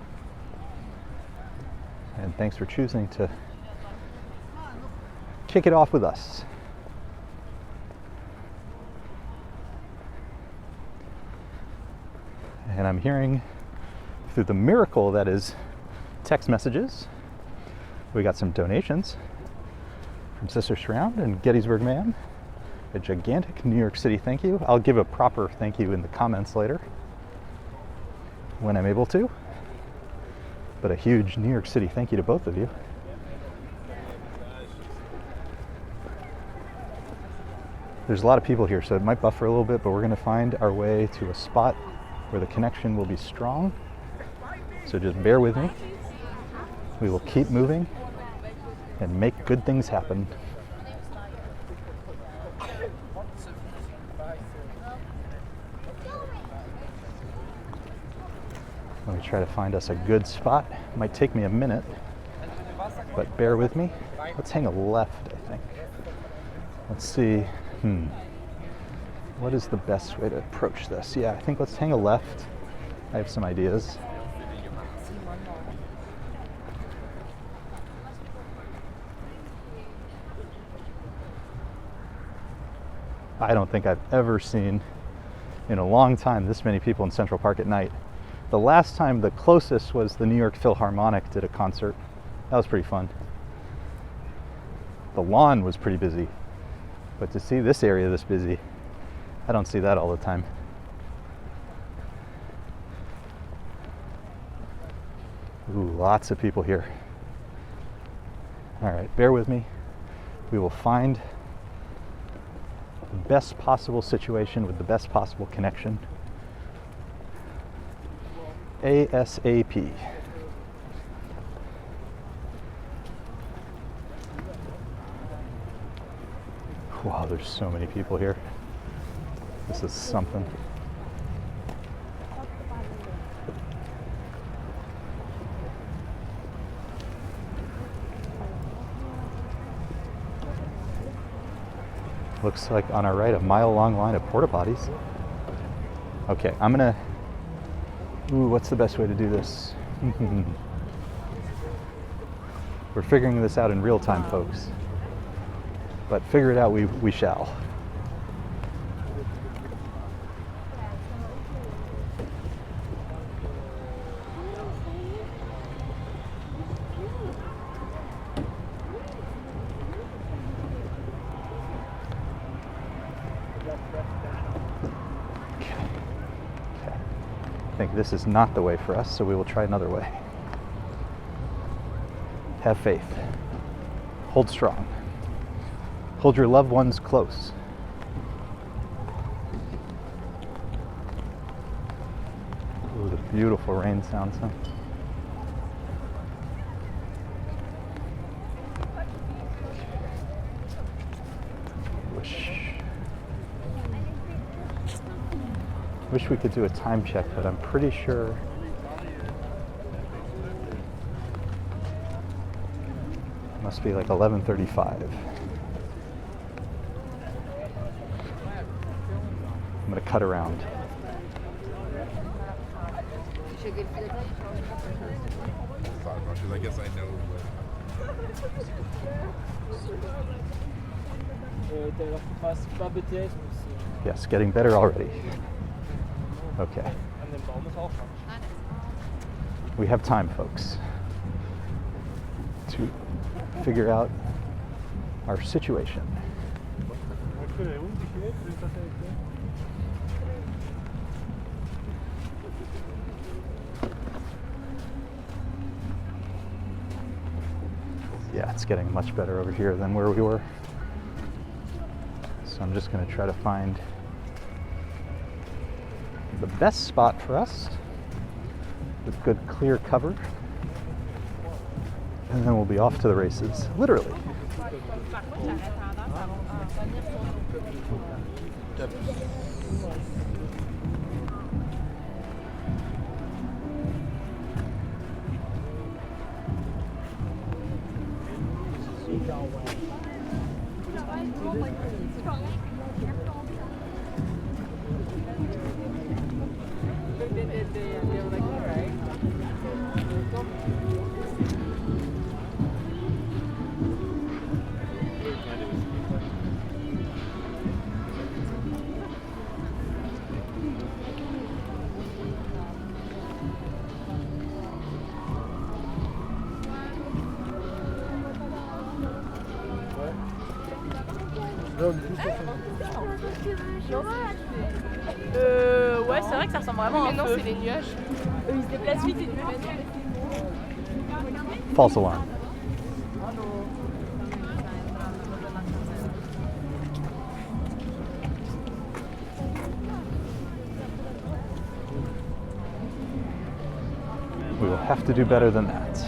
And thanks for choosing to kick it off with us. And I'm hearing through the miracle that is text messages, we got some donations from Sister Surround and Gettysburg Man. A gigantic New York City thank you. I'll give a proper thank you in the comments later when I'm able to. But a huge New York City thank you to both of you. There's a lot of people here, so it might buffer a little bit, but we're going to find our way to a spot where the connection will be strong. So just bear with me. We will keep moving and make good things happen. Let me try to find us a good spot. Might take me a minute, but bear with me. Let's hang a left, I think. Let's see. What is the best way to approach this? Yeah, I think let's hang a left. I have some ideas. I don't think I've ever seen in a long time this many people in Central Park at night. The last time, the closest was the New York Philharmonic did a concert. That was pretty fun. The lawn was pretty busy, but to see this area this busy, I don't see that all the time. Ooh, lots of people here. All right, bear with me. We will find the best possible situation with the best possible connection. ASAP. Wow, there's so many people here. This is something. Looks like on our right, a mile-long line of porta potties. Okay, I'm gonna. Ooh, what's the best way to do this? We're figuring this out in real time, folks. But figure it out we shall. I think this is not the way for us, so we will try another way. Have faith. Hold strong. Hold your loved ones close. Ooh, the beautiful rain sounds, huh? Wish we could do a time check, but I'm pretty sure Must be like 11:35. I'm gonna cut around. I guess I know. Yes, getting better already. Okay. We have time, folks, to figure out our situation. Yeah, it's getting much better over here than where we were. So I'm just going to try to find the best spot for us with good clear cover. And then we'll be off to the races, literally. Ouais, c'est vrai que ça ressemble vraiment à un feu. Mais non, c'est les nuages. Ils se déplacent vite et False alarm. We will have to do better than that.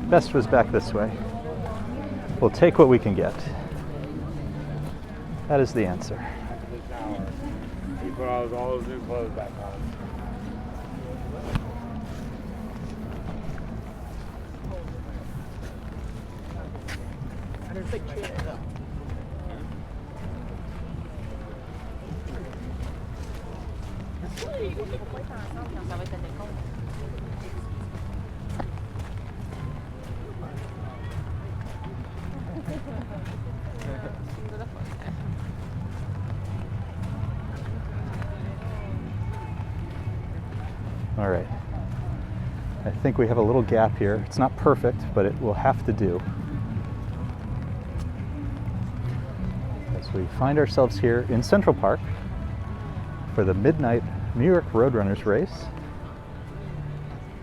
Best was back this way. We'll take what we can get. That is the answer. You put all those new clothes back on. All right. I think we have a little gap here. It's not perfect, but it will have to do. As we find ourselves here in Central Park for the midnight New York Roadrunners race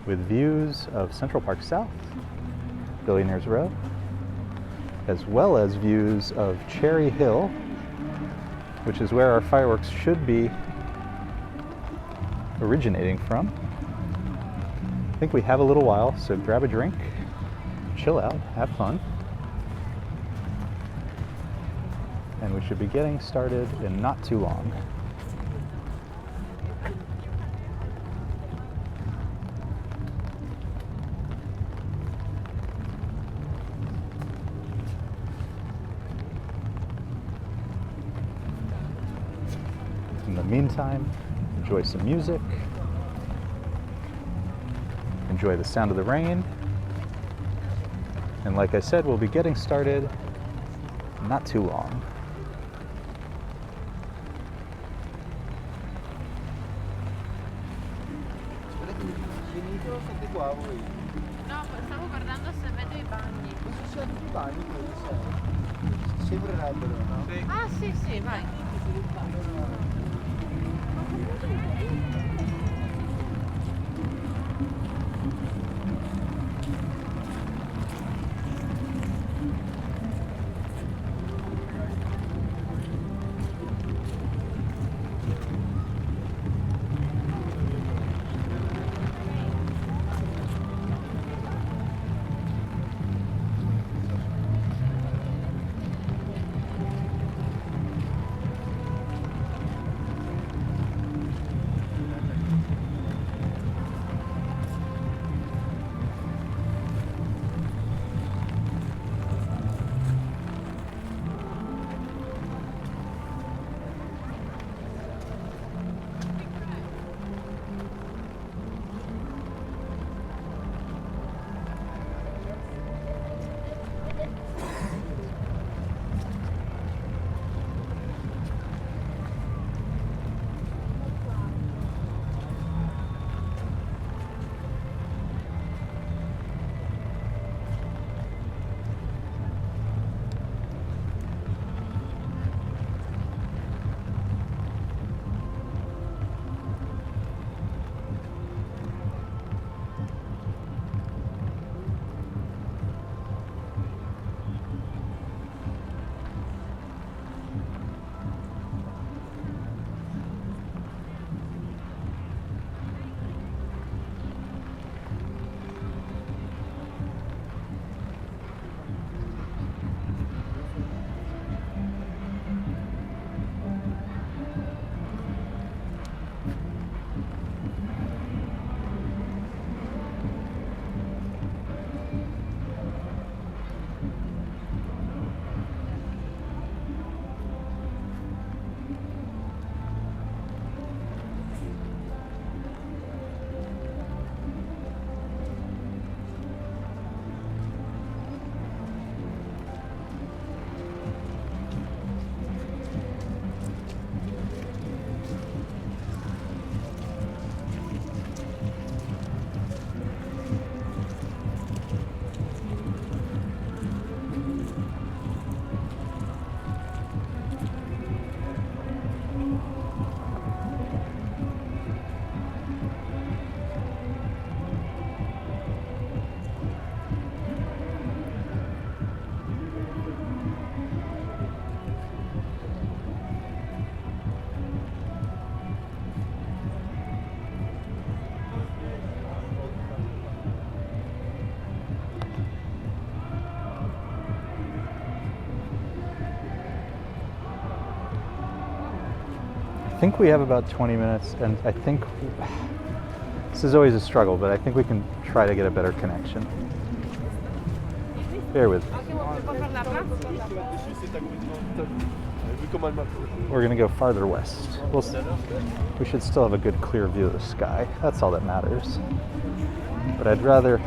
with views of Central Park South, Billionaires Row, as well as views of Cherry Hill, which is where our fireworks should be originating from. I think we have a little while, so grab a drink, chill out, have fun. And we should be getting started in not too long. In the meantime, enjoy some music. Enjoy the sound of the rain. And like I said, we'll be getting started not too long. No, stavo guardando se vedo i bagni. I bagni sembrerebbero, no? Ah, sì, sì, vai. think we have about 20 minutes, and I think this is always a struggle, but I think we can try to get a better connection. Bear with me. We're going to go farther west. We should still have a good clear view of the sky. That's all that matters. But I'd rather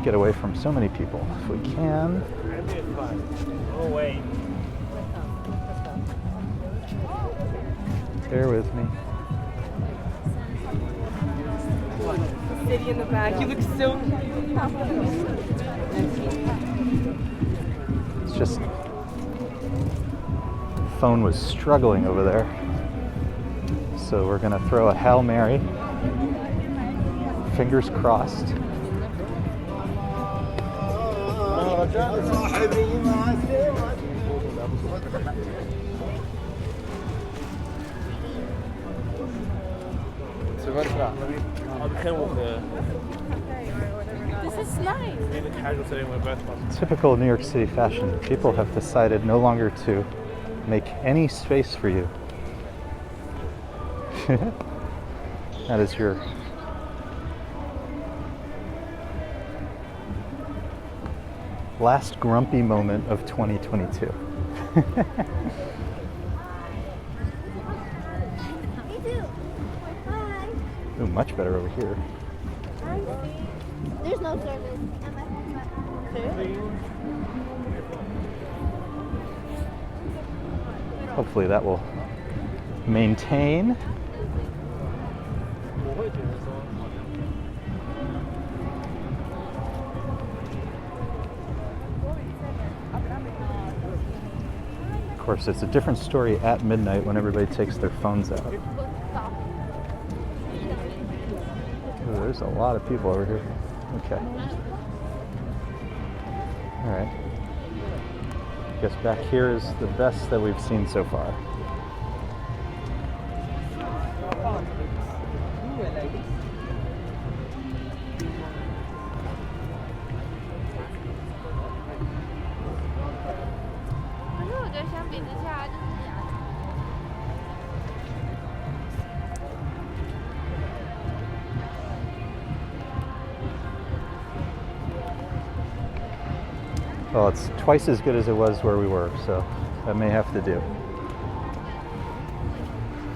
get away from so many people if we can. Oh, wait. Bear with me. City in the back. You look so It's just phone was struggling over there. So we're gonna throw a Hail Mary. Fingers crossed. This is nice. Typical New York City fashion. People have decided no longer to make any space for you. That is your last grumpy moment of 2022. Ooh, much better over here. There's no service. Hopefully that will maintain. Of course, it's a different story at midnight when everybody takes their phones out. Ooh, there's a lot of people over here. Okay. All right. I guess back here is the best that we've seen so far. Well, it's twice as good as it was where we were, so that may have to do.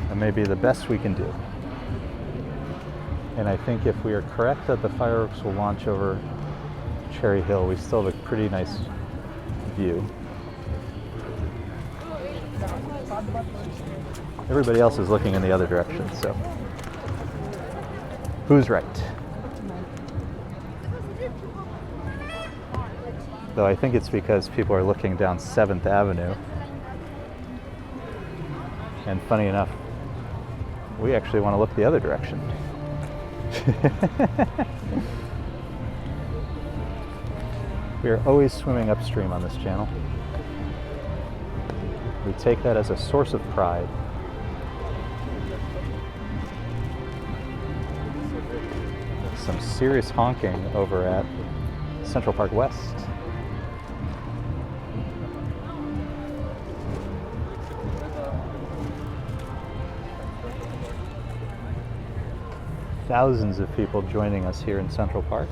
That may be the best we can do. And I think if we are correct that the fireworks will launch over Cherry Hill, we still have a pretty nice view. Everybody else is looking in the other direction, so who's right? Though I think it's because people are looking down 7th Avenue. And funny enough, we actually want to look the other direction. We are always swimming upstream on this channel. We take that as a source of pride. Some serious honking over at Central Park West. Thousands of people joining us here in Central Park.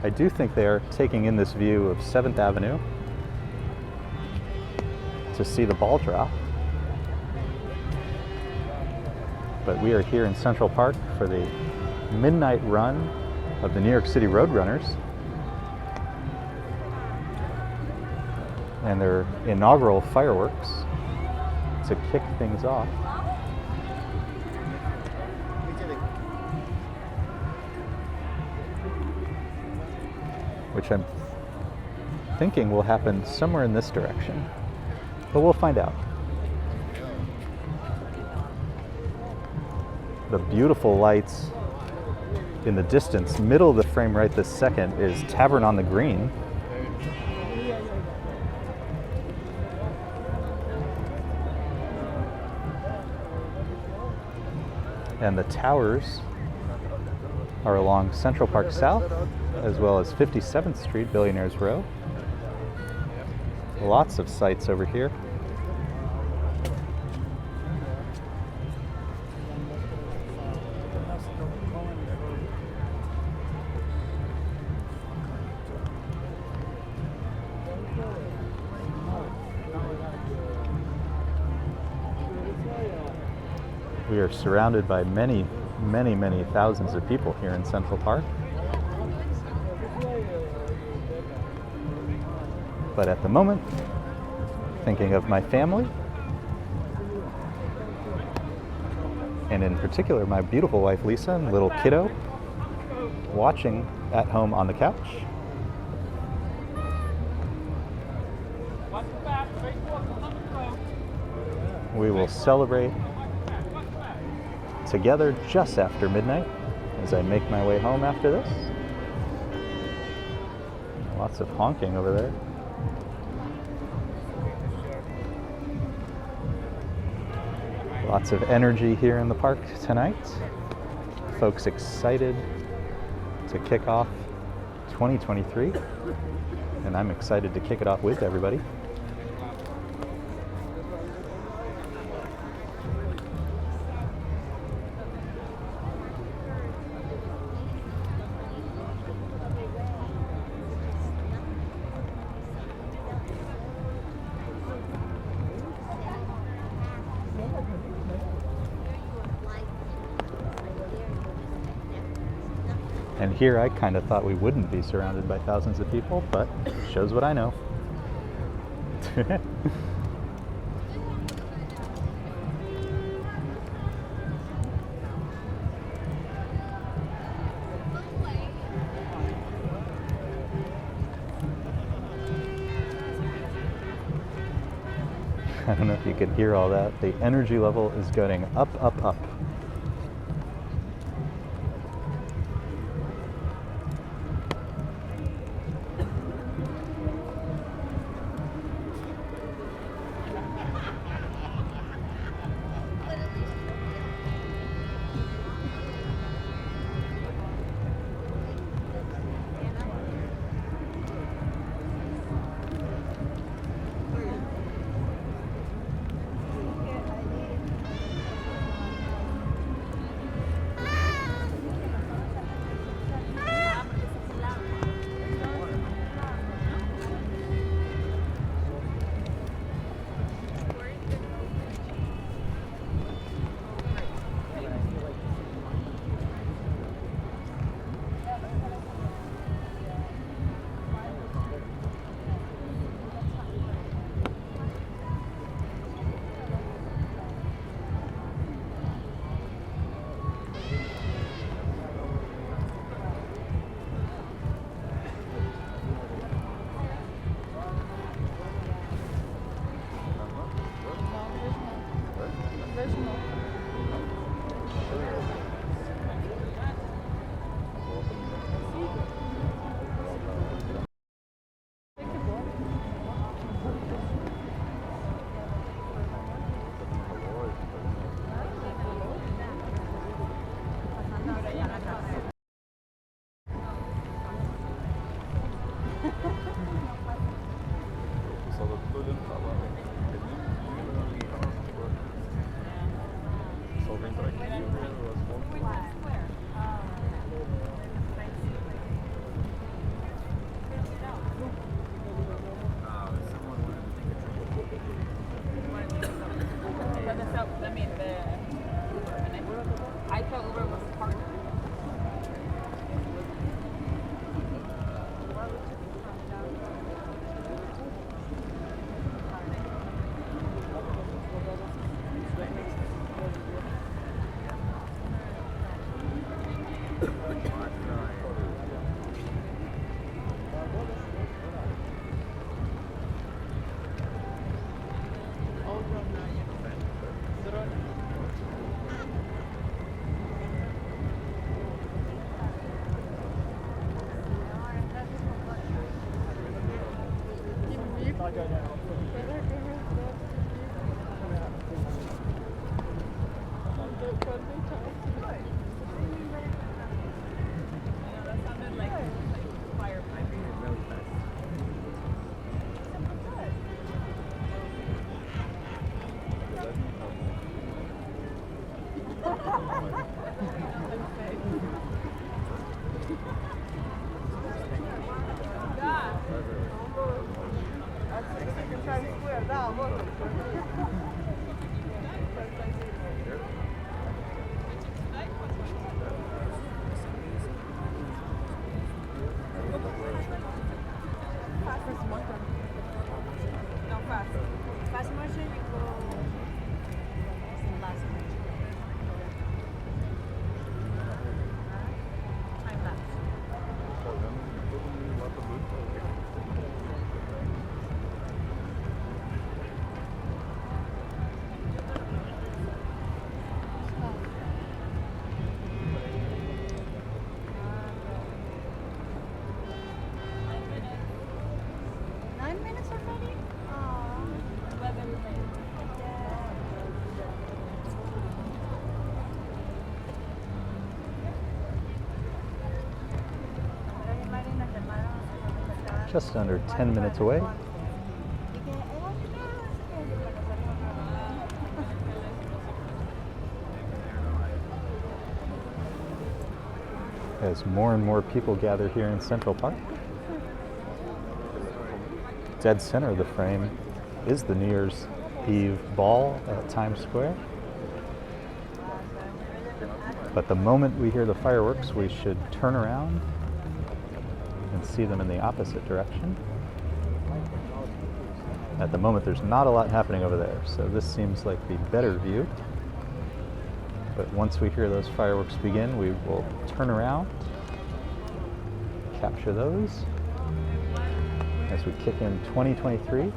I do think they are taking in this view of 7th Avenue to see the ball drop. But we are here in Central Park for the midnight run of the New York City Roadrunners and their inaugural fireworks to kick things off. Which I'm thinking will happen somewhere in this direction, but we'll find out. The beautiful lights in the distance, middle of the frame right this second, is Tavern on the Green. And the towers are along Central Park South, as well as 57th Street, Billionaires Row. Lots of sights over here. We are surrounded by many, many, many thousands of people here in Central Park. But at the moment, thinking of my family, and in particular my beautiful wife Lisa and little kiddo watching at home on the couch. We will celebrate together just after midnight as I make my way home after this. Lots of honking over there. Lots of energy here in the park tonight. Folks excited to kick off 2023, and I'm excited to kick it off with everybody. And here I kind of thought we wouldn't be surrounded by thousands of people, but shows what I know. I don't know if you could hear all that. The energy level is going up, up, up. Just under 10 minutes away. As more and more people gather here in Central Park. Dead center of the frame is the New Year's Eve ball at Times Square. But the moment we hear the fireworks, we should turn around and see them in the opposite direction. At the moment, there's not a lot happening over there, so this seems like the better view. But once we hear those fireworks begin, we will turn around, capture those as we kick in 2023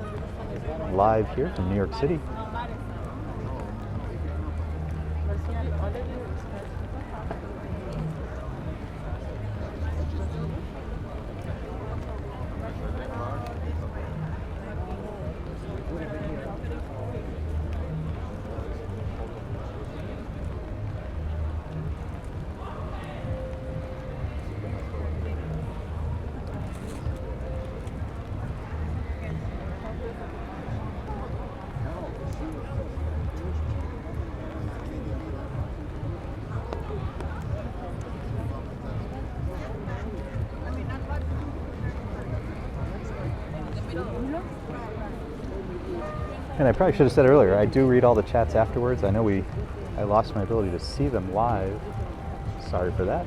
live here from New York City. And I probably should have said earlier, I do read all the chats afterwards. I know I lost my ability to see them live. Sorry for that.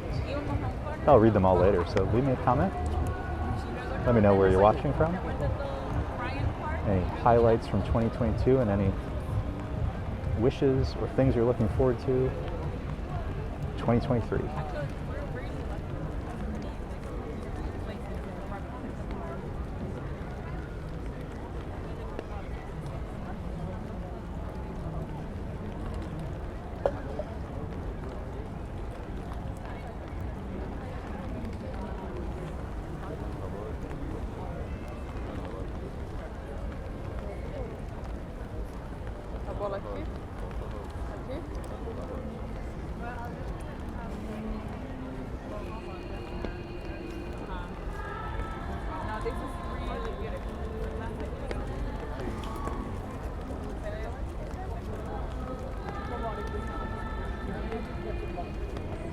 I'll read them all later, so leave me a comment. Let me know where you're watching from. Any highlights from 2022 and any wishes or things you're looking forward to 2023.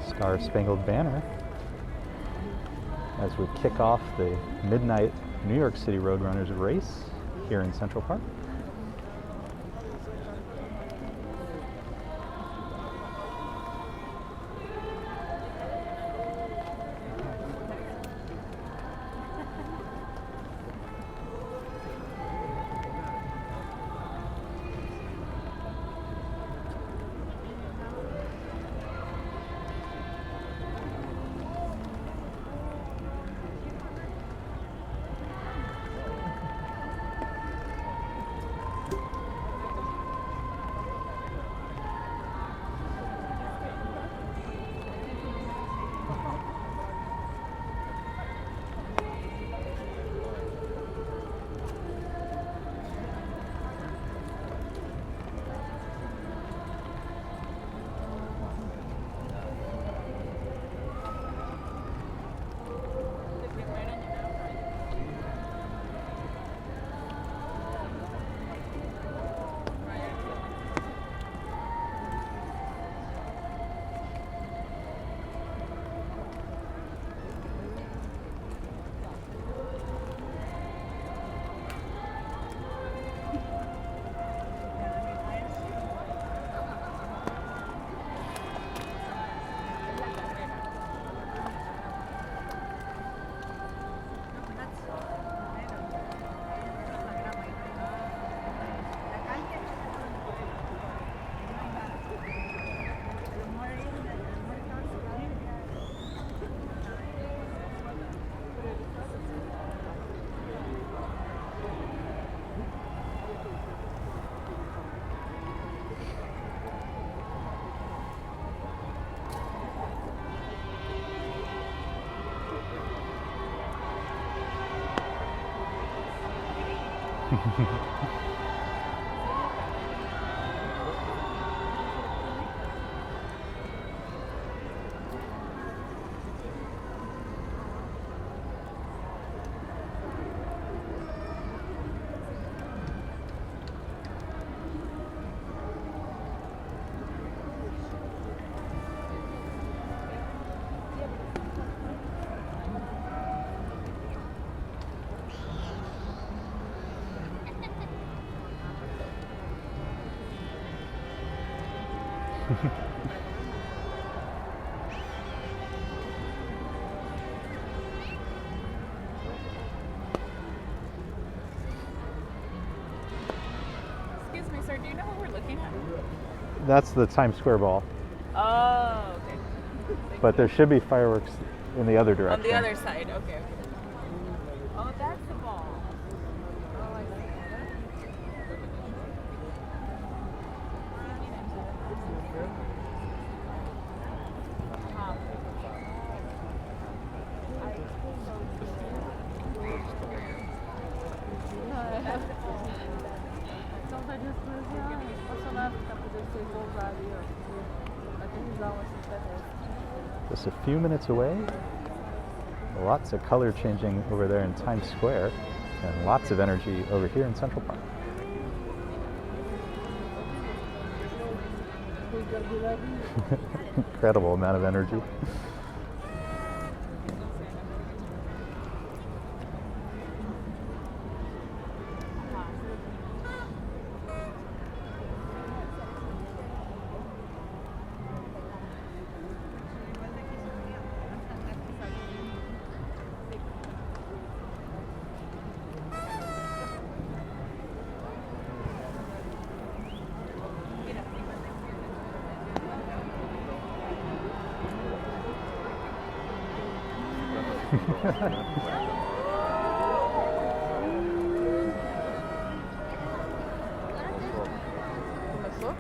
Star-Spangled Banner as we kick off the midnight New York City Roadrunners race here in Central Park. Excuse me, sir. Do you know what we're looking at? That's the Times Square ball. Oh, okay. But there should be fireworks in the other direction. On the other side. Okay. Okay. Oh, that's the ball. Oh, I see. Então tá disponível. Estacionado para poder ser pousar ali, ó. Aterrissar um extraterrestre. Just a few minutes away. Lots of color changing over there in Times Square, and lots of energy over here in Central Park. Incredible amount of energy. Começou?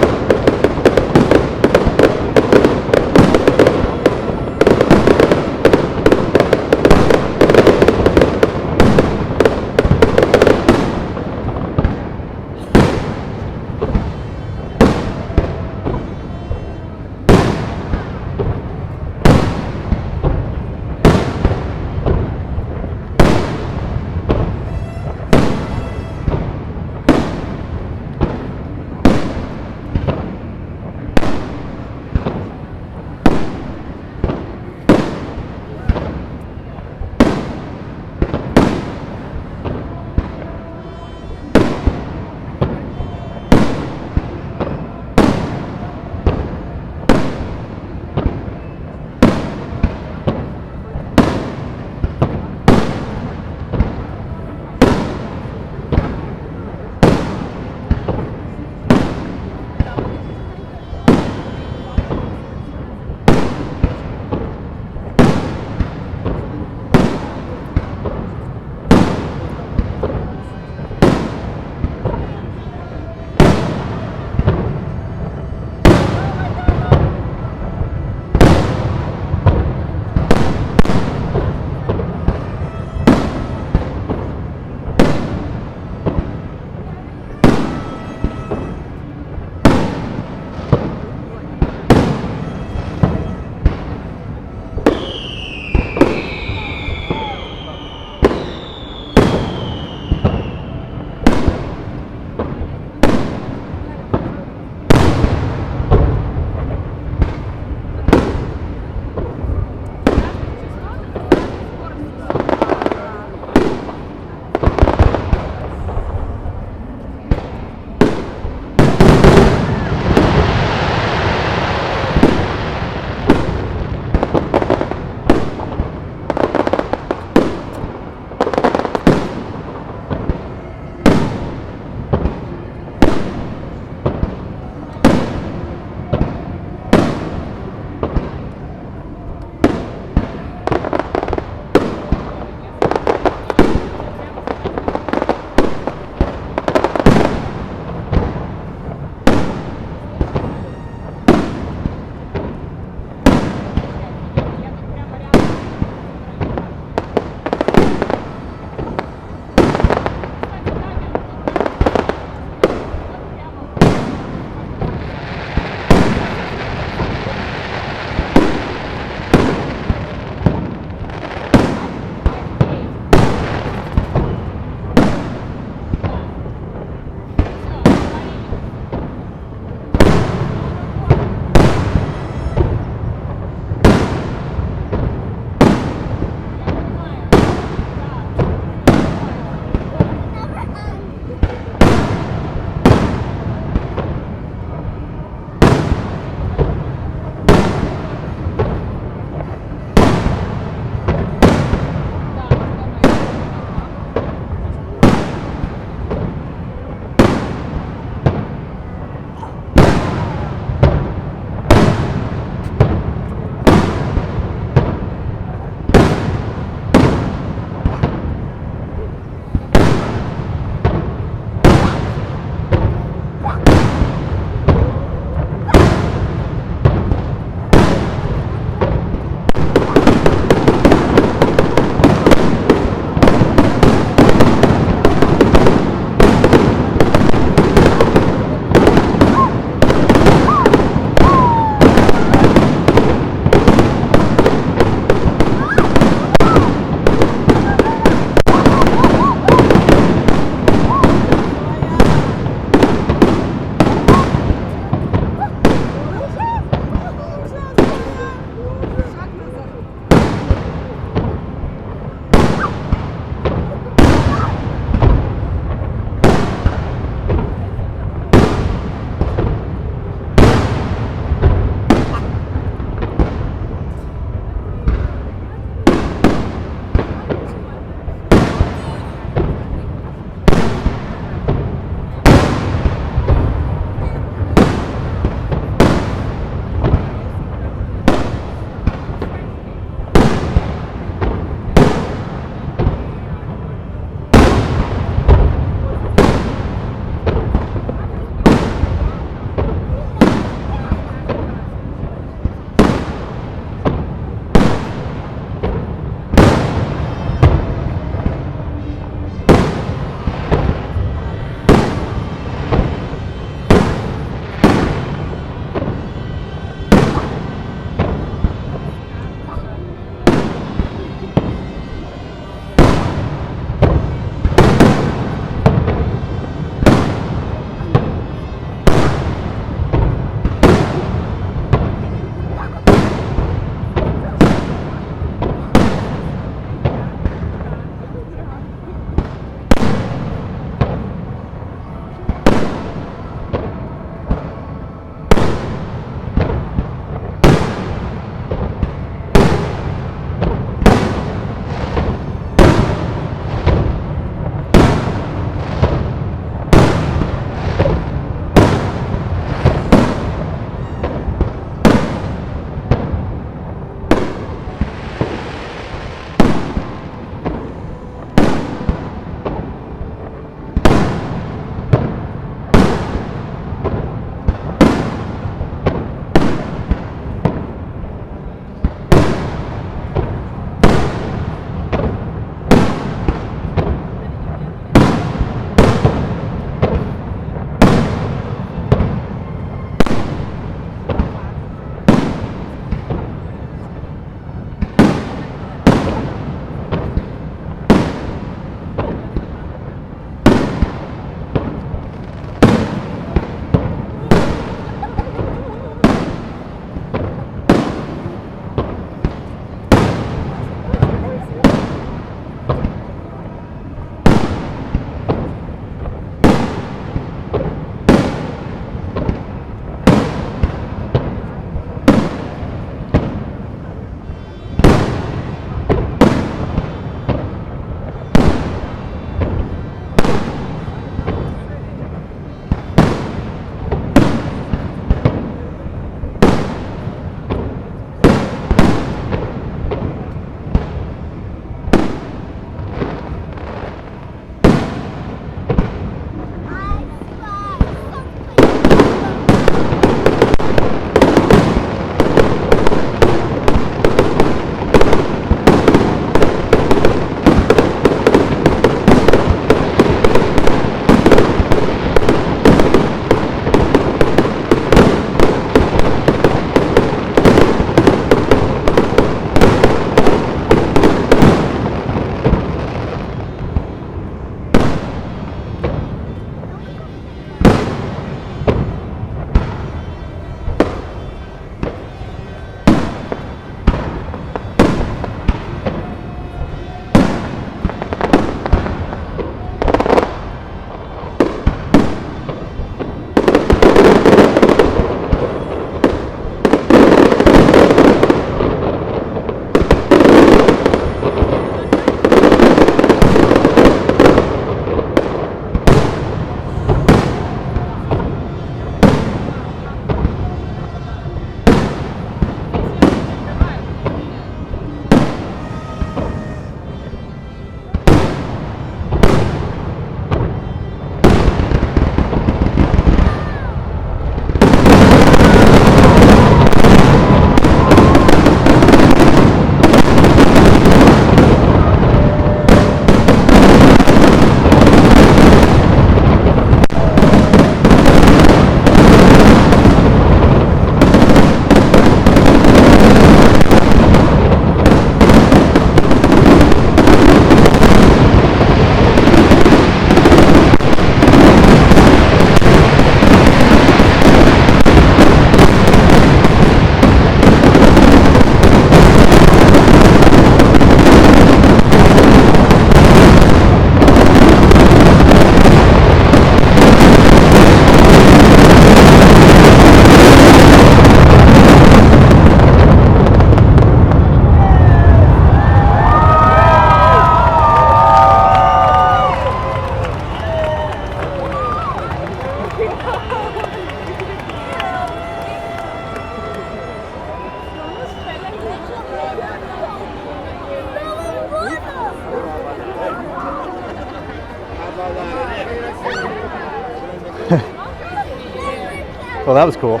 Well, that was cool.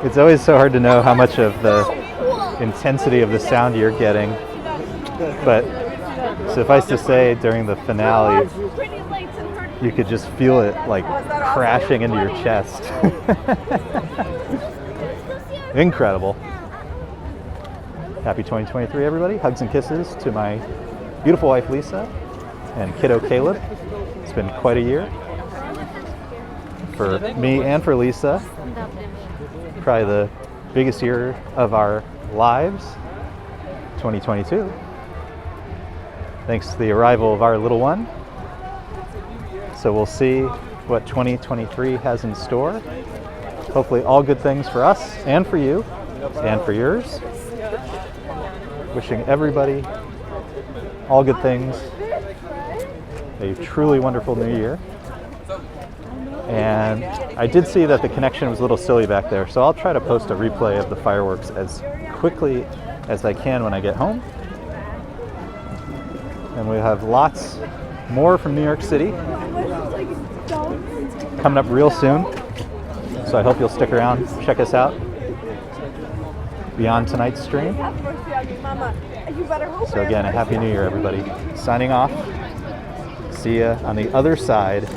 It's always so hard to know how much of the intensity of the sound you're getting. But suffice to say, during the finale, you could just feel it like crashing into your chest. Incredible. Happy 2023, everybody. Hugs and kisses to my beautiful wife, Lisa, and kiddo, Caleb. It's been quite a year for me and for Lisa. Probably the biggest year of our lives, 2022. Thanks to the arrival of our little one. So we'll see what 2023 has in store. Hopefully all good things for us and for you and for yours. Wishing everybody all good things. A truly wonderful new year. And I did see that the connection was a little silly back there, so I'll try to post a replay of the fireworks as quickly as I can when I get home. And we have lots more from New York City coming up real soon. So I hope you'll stick around, check us out beyond tonight's stream. So again, a Happy New Year, everybody. Signing off. See ya on the other side